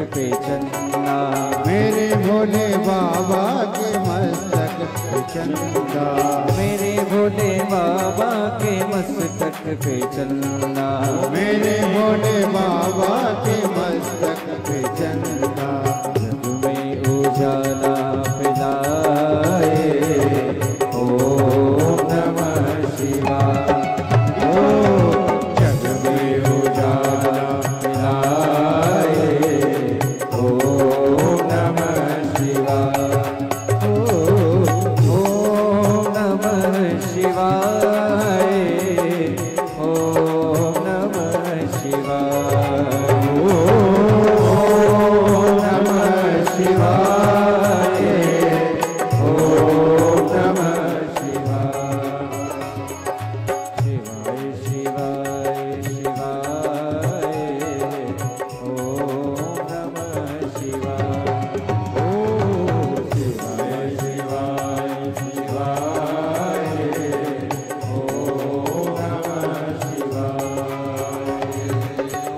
पे चंदा, मेरे भोले बाबा के मस्तक पे चंदा, मेरे भोले बाबा के मस्तक पे चंदा, मेरे भोले बाबा के मस्तक पे चंदा, जग में उजाला फैलाए ओम नमः शिवाय। जग में उजाला फैलाए ओम नमः शिवाय। ओम नमः शिवाय। ओम नमः शिवाय। ओम नमः शिवाय। ओम नमः शिवाय। शिवाय शिवाय शिवाय। ओम नमः शिवाय। ओम शिवाय शिवाय शिवाय। ओम नमः शिवाय।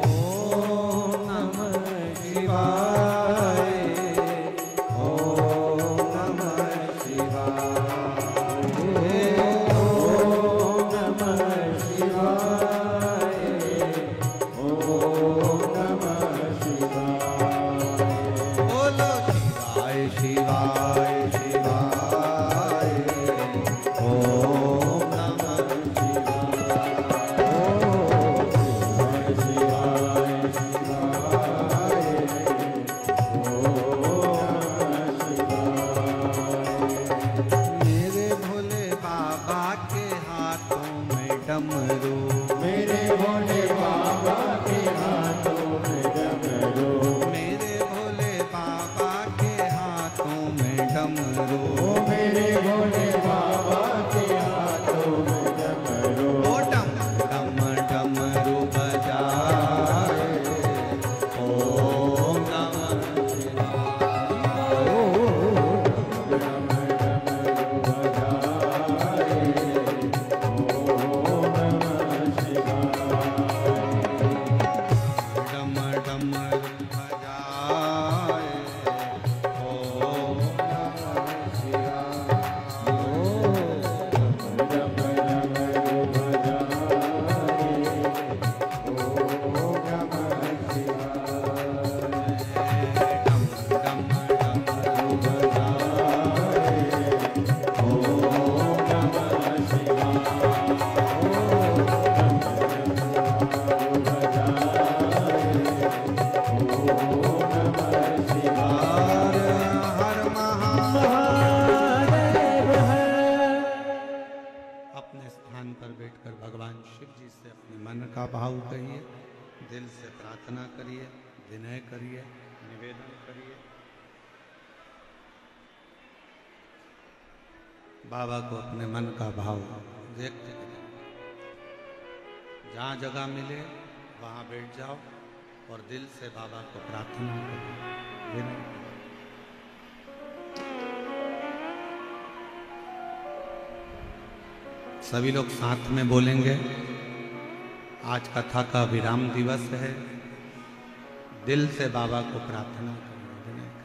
ओम नमः शिवाय। ओम नमः शिवाय। ओम नमः शिवाय। ओम नमः शिवाय। बोलो शिवाय शिवाय शिवाय ओम नमः मेरे भोले बाबा के हाथों में डमरू, मेरे भोले बाबा के हाथों में डमरू, मेरे भोले बाबा के हाथों में डमरू, मेरे भोले बाबा के हाथों में डमरू, ओ डम डम डमरू बजाए ओम नमः डम डमरू बजाए ओम नमः डम डम डमरू बजाए ओम नमः हर हर महादेव है। अपने स्थान पर बैठकर भगवान शिव जी से अपने मन का भाव कहिए, दिल से प्रार्थना करिए, विनय करिए, निवेदन करिए। बाबा को अपने मन का भाव व्यक्त करिए। जहाँ जगह मिले वहाँ बैठ जाओ और दिल से बाबा को प्रार्थना करिए, विनय करिए। सभी लोग साथ में बोलेंगे। आज कथा का विराम दिवस है। दिल से बाबा को प्रार्थना करें, विनय करें।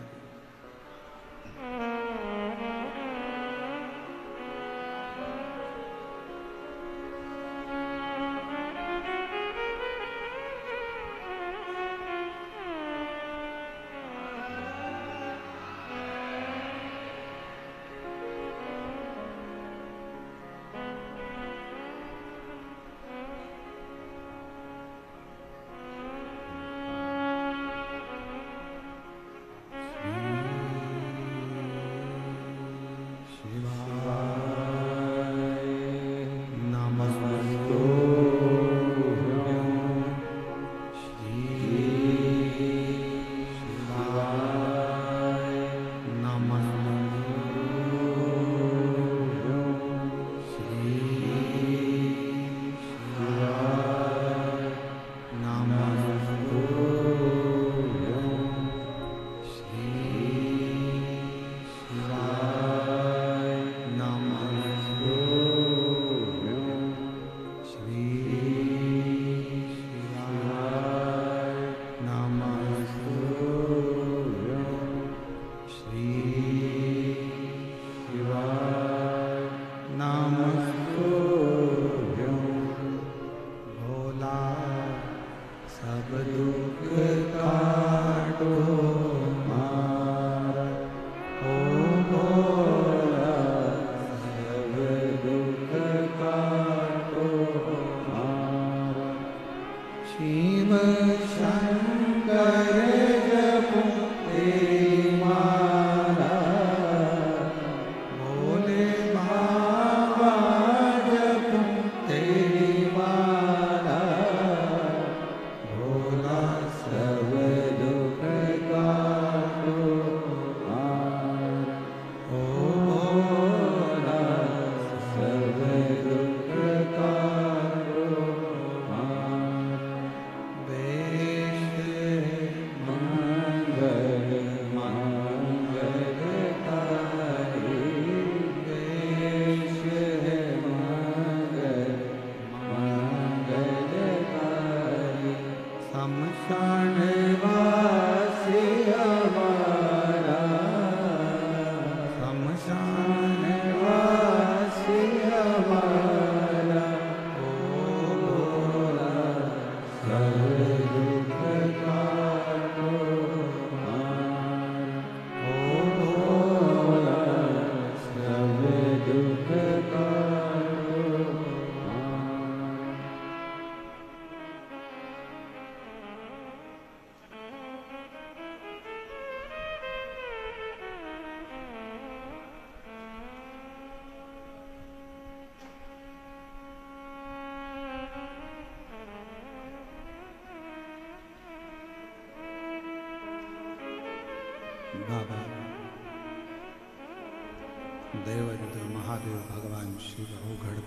देवरुद्र महादेव भगवान शिव अवघड़